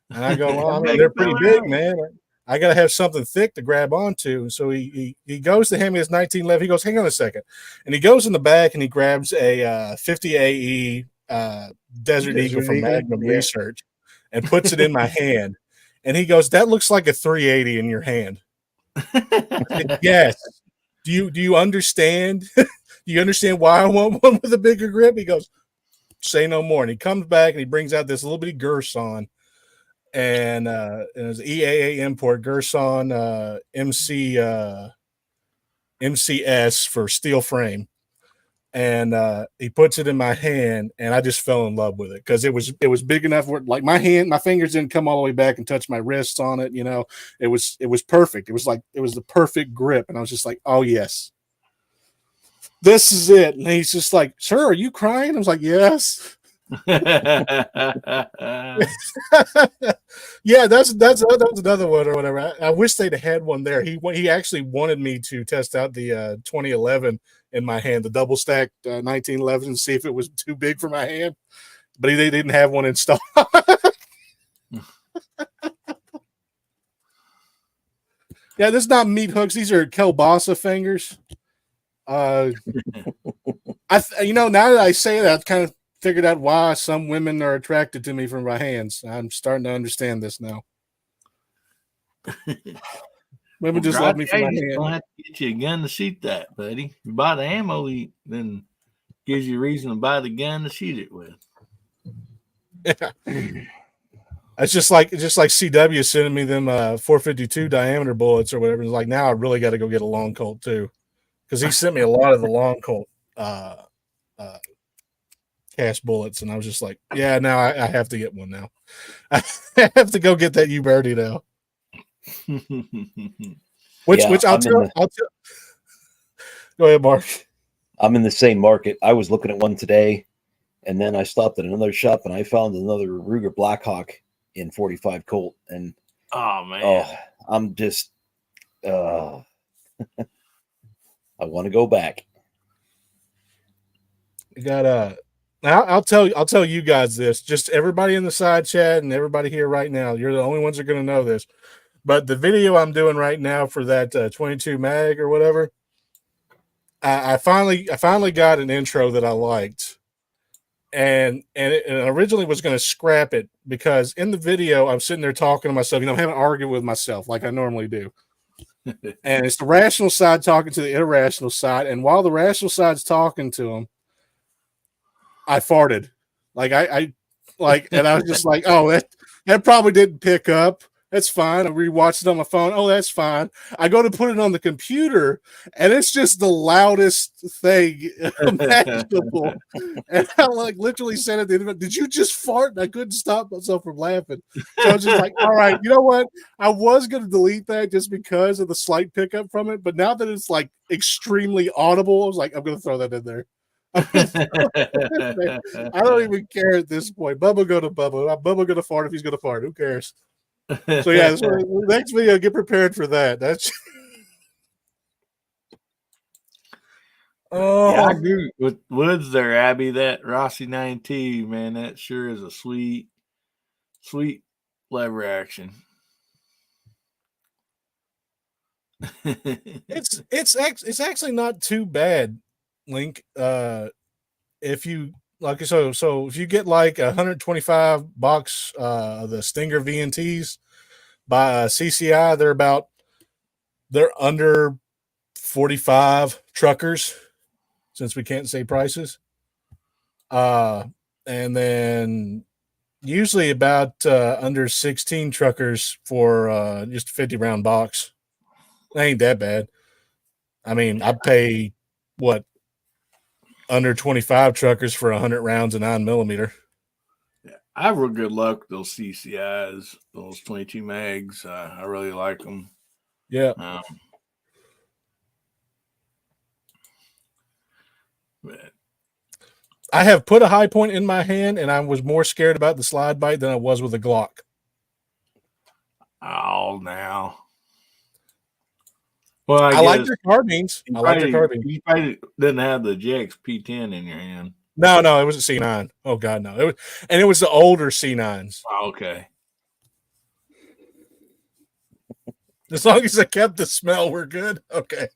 And I go, "Well, I mean, they're pretty big, man. I got to have something thick to grab onto." And so he goes to hand me his 1911. He goes, "Hang on a second," and he goes in the back and he grabs a 50 AE Desert Eagle from Magnum Research and puts it in my hand. And he goes, "That looks like a 380 in your hand." Said, yes. Do you understand? Do you understand why I want one with a bigger grip? He goes, "Say no more." And he comes back and he brings out this little bitty Gerson. And it was EAA import Gerson MCS for steel frame, and he puts it in my hand, and I just fell in love with it because it was big enough where like my fingers didn't come all the way back and touch my wrists on it. You know, it was perfect. It was the perfect grip, and I was just like, "Oh yes, this is it." And he's just like, "Sir, are you crying?" I was like, "Yes." Yeah, that's another one or whatever. I wish they'd had one there. He actually wanted me to test out the 2011 in my hand, the double stacked 1911, and see if it was too big for my hand. But they didn't have one in stock. Yeah, this is not meat hooks. These are kielbasa fingers. Now that I say that, I've kind of figured out why some women are attracted to me from my hands. I'm starting to understand this now. Women just love me for my hand.
Gonna have to get you a gun to shoot that, buddy. You buy the ammo, then gives you a reason to buy the gun to shoot it with.
Yeah. It's just like CW sending me them 452 diameter bullets or whatever. It's like, now I really got to go get a long Colt too, because he sent me a lot of the long Colt cast bullets, and I was just like, yeah, now I have to get one now. I have to go get that Uberti now. Which I'll tell. Go ahead, Mark.
I'm in the same market. I was looking at one today, and then I stopped at another shop and I found another Ruger Blackhawk in 45 Colt, and
oh man,
I'm just I want to go back.
You got I'll tell you guys this. Just everybody in the side chat and everybody here right now, you're the only ones that are going to know this. But the video I'm doing right now for that 22 mag or whatever, I finally got an intro that I liked, and it originally was going to scrap it because in the video I'm sitting there talking to myself. I'm having an argument with myself like I normally do. And it's the rational side talking to the irrational side, and while the rational side's talking to him, I farted. And I was just like, oh, that probably didn't pick up. That's fine. I rewatched it on my phone. Oh, that's fine. I go to put it on the computer, and it's just the loudest thing imaginable. And I literally said at the end of it, "Did you just fart?" And I couldn't stop myself from laughing. So I was just like, all right, you know what? I was going to delete that just because of the slight pickup from it. But now that it's extremely audible, I was like, I'm going to throw that in there. I don't even care at this point. Bubba go to Bubba. Bubba going to fart if he's going to fart. Who cares? So yeah, the next video, get prepared for that. That's
yeah, I agree with Woods there, Abby. That Rossi 9T, man, that sure is a sweet lever action.
It's actually not too bad, Link. If you so if you get like 125 box the Stinger VNTs by CCI, they're under 45 truckers, since we can't say prices. And then usually about under 16 truckers for just a 50 round box. That ain't that bad. I mean, I pay under 25 truckers for 100 rounds of 9mm.
I have real good luck with those CCIs, those 22 mags. I really like them.
Yeah.
But
I have put a high point in my hand, and I was more scared about the slide bite than I was with a Glock.
oh, now. Well,
I like their carbines.
you
I like their
probably,
carbines.
you probably didn't have the JX P10 in your hand.
No, it was a C9. Oh God, no! It was the older C9s.
Oh, okay.
As long as I kept the smell, we're good. Okay.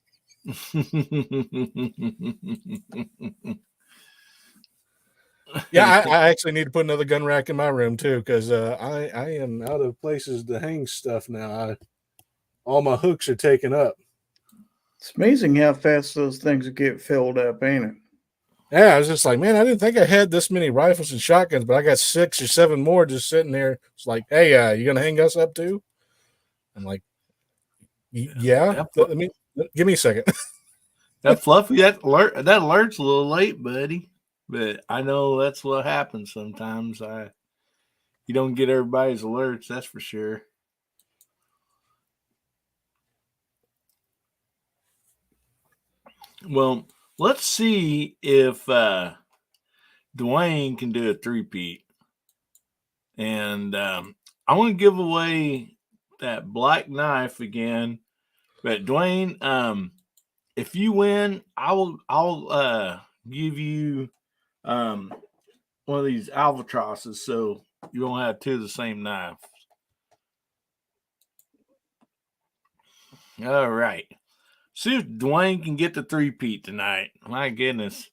Yeah, I actually need to put another gun rack in my room too, because I am out of places to hang stuff now. All my hooks are taken up.
It's amazing how fast those things get filled up, ain't it?
Yeah, I was just like, man, I didn't think I had this many rifles and shotguns, but I got 6 or 7 more just sitting there. It's like, hey, you gonna hang us up too? I'm like, yeah. I mean, give me a second.
That Fluffy, that alert's a little late, buddy. But I know that's what happens sometimes. You don't get everybody's alerts, that's for sure. Well, let's see if Dwayne can do a 3-peat. And I want to give away that black knife again. But Dwayne, if you win, I'll give you one of these albatrosses, so you don't have 2 of the same knife. All right. See if Dwayne can get the 3-peat tonight. My goodness.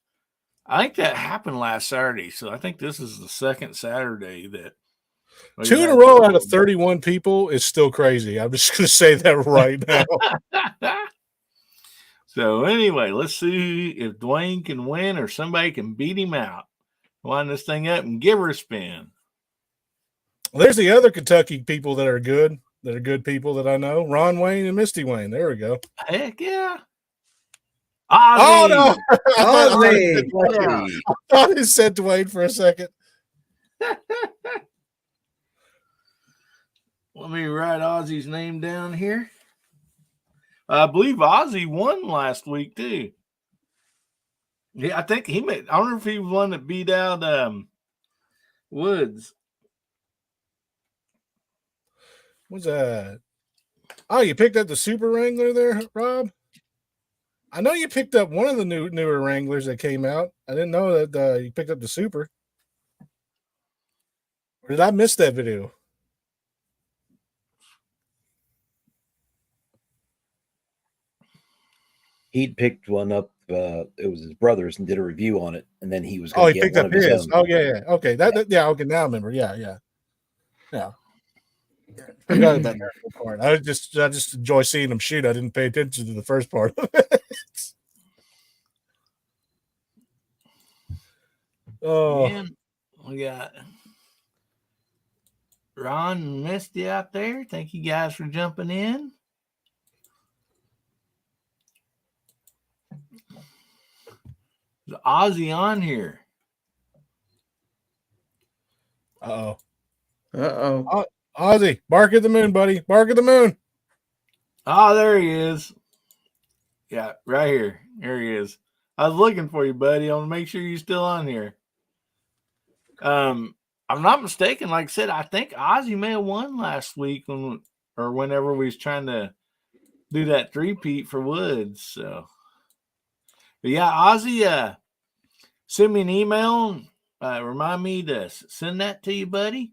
I think that happened last Saturday, so I think this is the second Saturday that
2 in a row out of 31 people is still crazy. I'm just going to say that right now.
So anyway, let's see if Dwayne can win or somebody can beat him out. Line this thing up and give her a spin.
Well, there's the other Kentucky people that are good people that I know. Ron Wayne and Misty Wayne. There we go.
Heck yeah. Ozzy.
Oh, no.
Ozzy.
I thought it said Dwayne for a second.
Let me write Ozzy's name down here. I believe Ozzy won last week too. Yeah, I think I don't know if he was one that beat out Woods.
What's that? Oh, you picked up the Super Wrangler there, Rob? I know you picked up one of the newer Wranglers that came out. I didn't know that you picked up the Super. Or did I miss that video?
He'd picked one up. It was his brother's and did a review on it, and then he was.
Oh, he picked up his. Oh, yeah. Okay, okay. Now I remember. Yeah. Forgot about that part. I just enjoy seeing him shoot. I didn't pay attention to the first part. Oh,
Man, we got Ron and Misty out there. Thank you guys for jumping in. Is Ozzy on here?
Uh-oh.
Ozzy,
bark at the moon, buddy. Bark at the moon.
Oh, there he is. Yeah, right here. There he is. I was looking for you, buddy. I want to make sure you're still on here. I'm not mistaken. Like I said, I think Ozzy may have won last week whenever we was trying to do that 3-peat for Woods. So, but yeah, Ozzy, send me an email. Remind me to send that to you, buddy,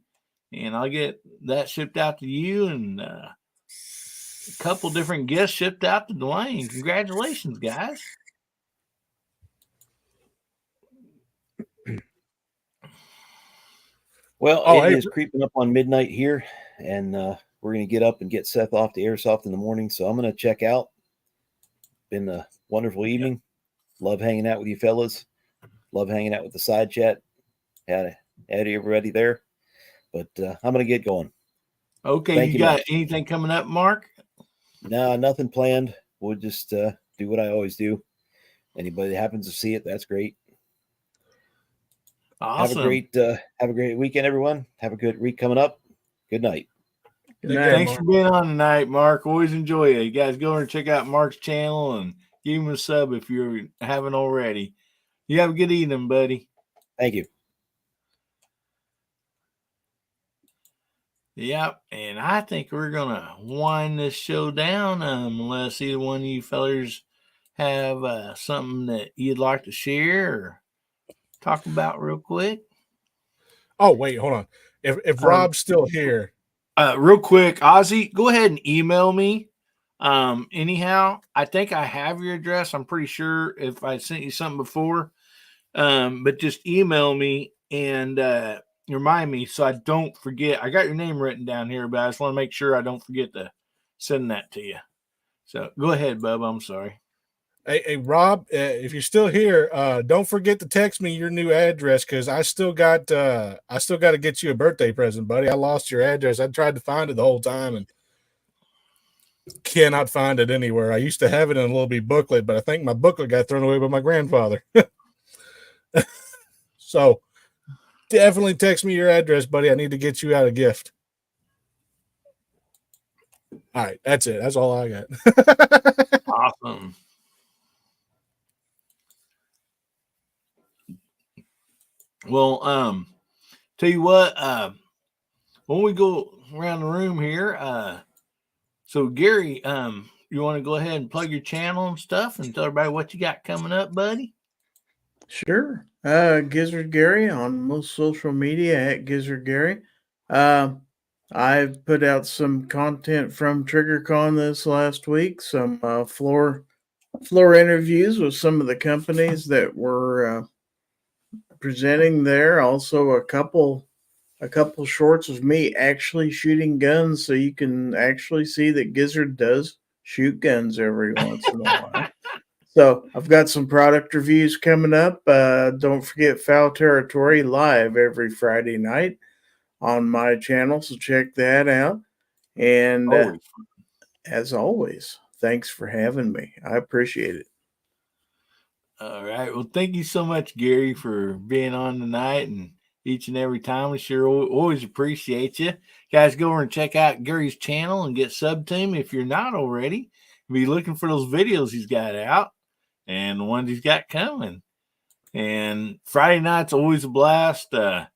and I'll get that shipped out to you and a couple different gifts shipped out to Dwayne. Congratulations, guys.
Well, it is creeping up on midnight here, and we're going to get up and get Seth off to Airsoft in the morning. So I'm going to check out. Been a wonderful evening. Love hanging out with you fellas. Love hanging out with the side chat. Had everybody there. But I'm going to get going.
Okay,
Thank
you
you
got
much.
anything coming up, Mark?
No, nothing planned. We'll just do what I always do. Anybody that happens to see it, that's great.
Awesome.
Have a great weekend, everyone. Have a good week coming up. Good night.
Good
Thank
night,
you.
Thanks
Mark.
for being on tonight, Mark. Always enjoy it. You guys go over and check out Mark's channel and give him a sub if you haven't already. You have a good evening, buddy.
Thank you.
Yep, and I think we're gonna wind this show down unless either one of you fellers have something that you'd like to share or talk about real quick.
Oh, wait, hold on. If Rob's still here,
Real quick, Ozzy, go ahead and email me. Anyhow, I think I have your address. I'm pretty sure if I sent you something before. But just email me and remind me so I don't forget. I got your name written down here, but I just want to make sure I don't forget to send that to you. So go ahead, Bub. I'm sorry.
hey Rob, if you're still here, don't forget to text me your new address because I still got to get you a birthday present, buddy. I lost your address. I tried to find it the whole time and cannot find it anywhere. I used to have it in a little bitty booklet, but I think my booklet got thrown away by my grandfather. So definitely text me your address, buddy. I need to get you out a gift. All right, that's it. That's all I got.
Awesome. Well, tell you what, when we go around the room here, so Gary, you want to go ahead and plug your channel and stuff and tell everybody what you got coming up, buddy?
Sure. Gizzard Gary on most social media at Gizzard Gary. I've put out some content from TriggerCon this last week, some floor interviews with some of the companies that were presenting there. Also a couple shorts of me actually shooting guns, so you can actually see that Gizzard does shoot guns every once in a while. So I've got some product reviews coming up. Don't forget Foul Territory live every Friday night on my channel, so check that out. And as always, thanks for having me. I appreciate it.
All right. Well, thank you so much, Gary, for being on tonight and each and every time. We sure always appreciate you. Guys, go over and check out Gary's channel and get sub to him if you're not already. Be looking for those videos he's got out and the ones he's got coming. And Friday night's always a blast. For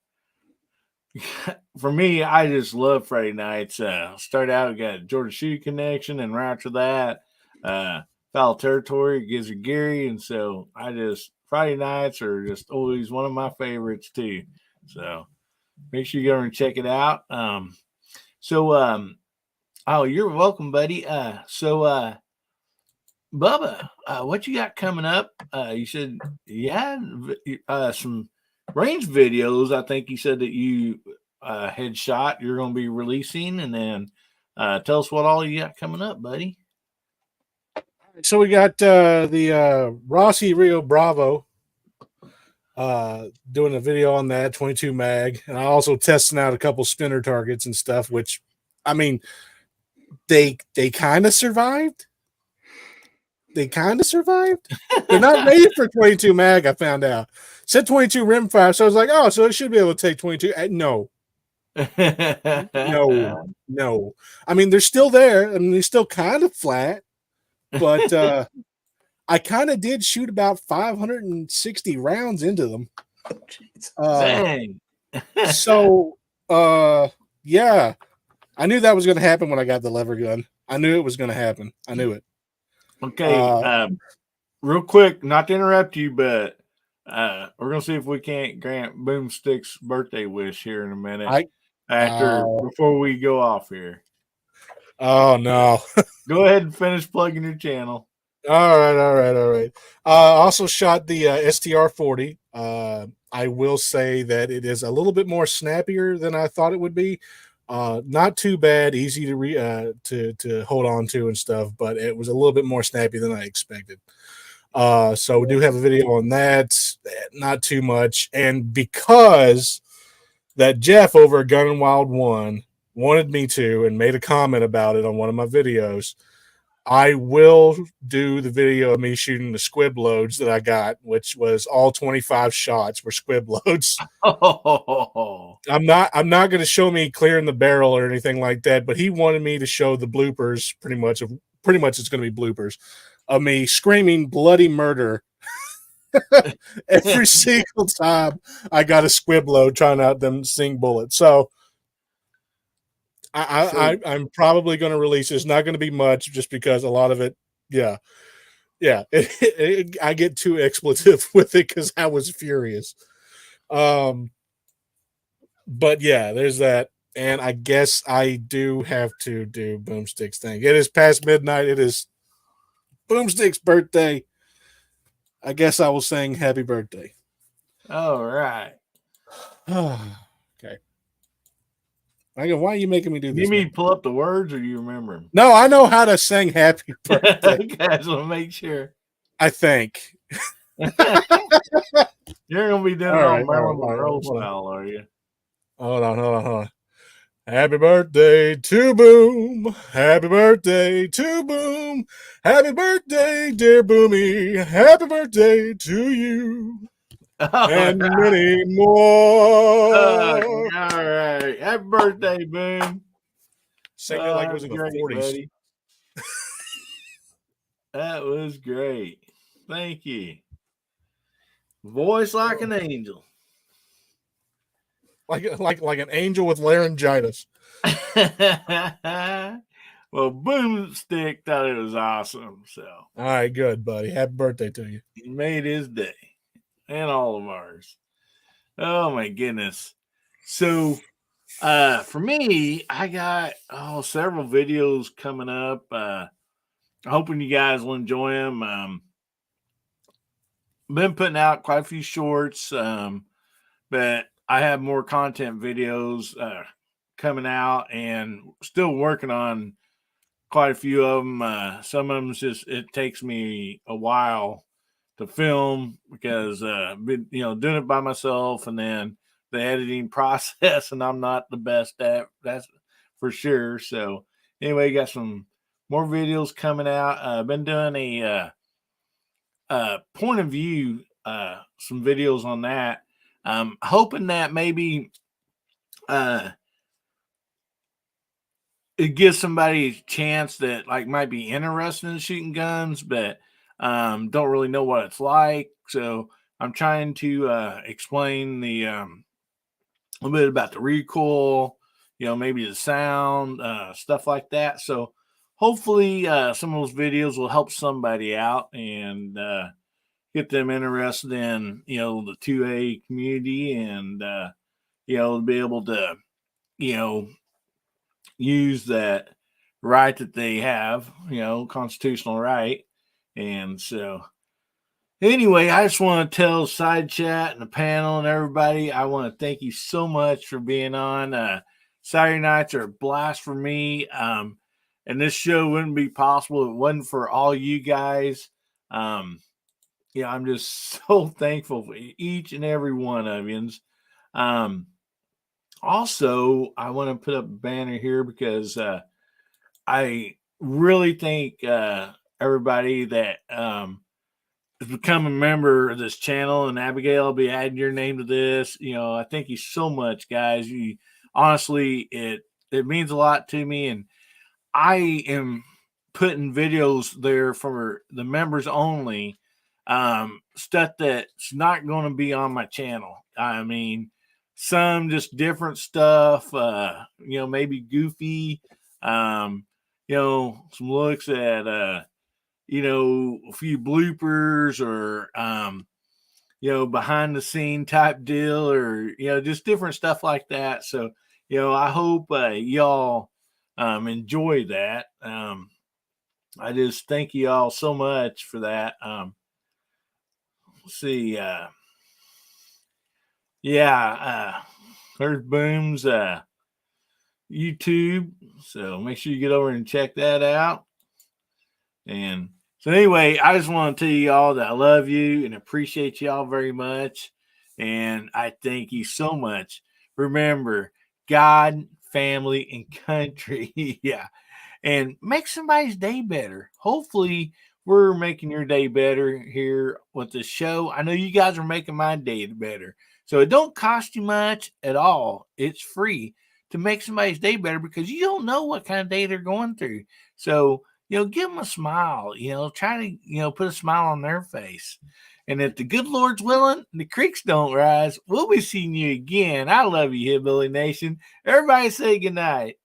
me, I just love Friday nights. Start out, we got Georgia Shoe Connection, and right after that, Foul Territory, Gizzard Gary. And so Friday nights are just always one of my favorites too. So make sure you go and check it out. Oh, you're welcome, buddy. Bubba, what you got coming up? You said you had some range videos. I think you said that you had shot. You're going to be releasing, and then tell us what all you got coming up, buddy.
So we got the Rossi Rio Bravo doing a video on that 22 mag, and I also testing out a couple spinner targets and stuff, which I mean they kind of survived. They're not made for 22 mag. I found out. It said 22 rimfire, so I was like, oh, so it should be able to take 22. No. No. I mean, they're still there. I mean, they're still kind of flat, but I kind of did shoot about 560 rounds into them.
Dang.
So, yeah, I knew that was going to happen when I got the lever gun. I knew it was going to happen. I knew it.
Okay, real quick, not to interrupt you, but we're gonna see if we can't grant Boomstick's birthday wish here in a minute. Before we go off here.
Oh no!
Go ahead and finish plugging your channel.
All right. Also shot the STR-40. I will say that it is a little bit more snappier than I thought it would be. Not too bad, easy to hold on to and stuff, but it was a little bit more snappy than I expected. So we do have a video on that, not too much. And because that Jeff over at Gun and Wild 1 wanted me to and made a comment about it on one of my videos, I will do the video of me shooting the squib loads that I got, which was all 25 shots were squib loads.
Oh,
I'm not going to show me clearing the barrel or anything like that, but he wanted me to show the bloopers. Pretty much it's going to be bloopers of me screaming bloody murder every single time I got a squib load trying out them sing bullets. So I'm probably going to release. It's not going to be much, just because a lot of it, yeah. I get too expletive with it because I was furious. But yeah, there's that. And I guess I do have to do Boomstick's thing. It is past midnight. It is Boomstick's birthday. I guess I will sing happy birthday.
all right.
Okay. Why are you making me do this?
You mean pull up the words, or you remember them?
No, I know how to sing happy birthday.
Okay, I just want to make sure.
I think.
You're gonna be doing
All
it
right,
on Marilyn
all right,
Monroe
hold on.
style, are you?
Hold on. Happy birthday to Boom. Happy birthday to Boom. Happy birthday, dear Boomy. Happy birthday to you. And many more.
All right. Happy birthday, Boom.
Sing it like it was in the
Great,
40s.
buddy. That was great. Thank you. Voice like an angel.
Like an angel with laryngitis.
Well, Boomstick thought it was awesome, so
All right, good, buddy. Happy birthday to you.
he made his day and all of ours. Oh my goodness. So for me, I got several videos coming up. Hoping you guys will enjoy them. Been putting out quite a few shorts, but I have more content videos coming out, and still working on quite a few of them. Some of them it takes me a while to film because been doing it by myself, and then the editing process, and I'm not the best at that's for sure. So anyway, got some more videos coming out. I've been doing a point of view, some videos on that. Hoping that maybe it gives somebody a chance that might be interested in shooting guns, but don't really know what it's like. So I'm trying to explain a little bit about the recoil, maybe the sound, stuff like that. So hopefully some of those videos will help somebody out and get them interested in, the 2A community, and, be able to, use that right that they have, constitutional right. And so anyway, I just want to tell Side Chat and the panel and everybody, I want to thank you so much for being on. Saturday nights are a blast for me. And this show wouldn't be possible if it wasn't for all you guys. I'm just so thankful for each and every one of you. Also, I want to put up a banner here because I really thank everybody that has become a member of this channel. And Abigail, I'll be adding your name to this. I thank you so much, guys. You honestly, it means a lot to me, and I am putting videos there for the members only. Stuff that's not going to be on my channel. I mean, some just different stuff, maybe goofy, some looks at, a few bloopers, or, behind the scene type deal, or, just different stuff like that. So, I hope y'all enjoy that. I just thank you all so much for that. Let's see. There's Boom's YouTube. So make sure you get over and check that out. And so anyway, I just want to tell you all that I love you and appreciate you all very much. And I thank you so much. Remember, God, family, and country. Yeah. and make somebody's day better. Hopefully, we're making your day better here with the show. I know you guys are making my day better. So it don't cost you much at all. It's free to make somebody's day better because you don't know what kind of day they're going through. So, give them a smile, try to, put a smile on their face. And if the good Lord's willing, the creeks don't rise, we'll be seeing you again. I love you, Hillbilly Nation. Everybody say goodnight.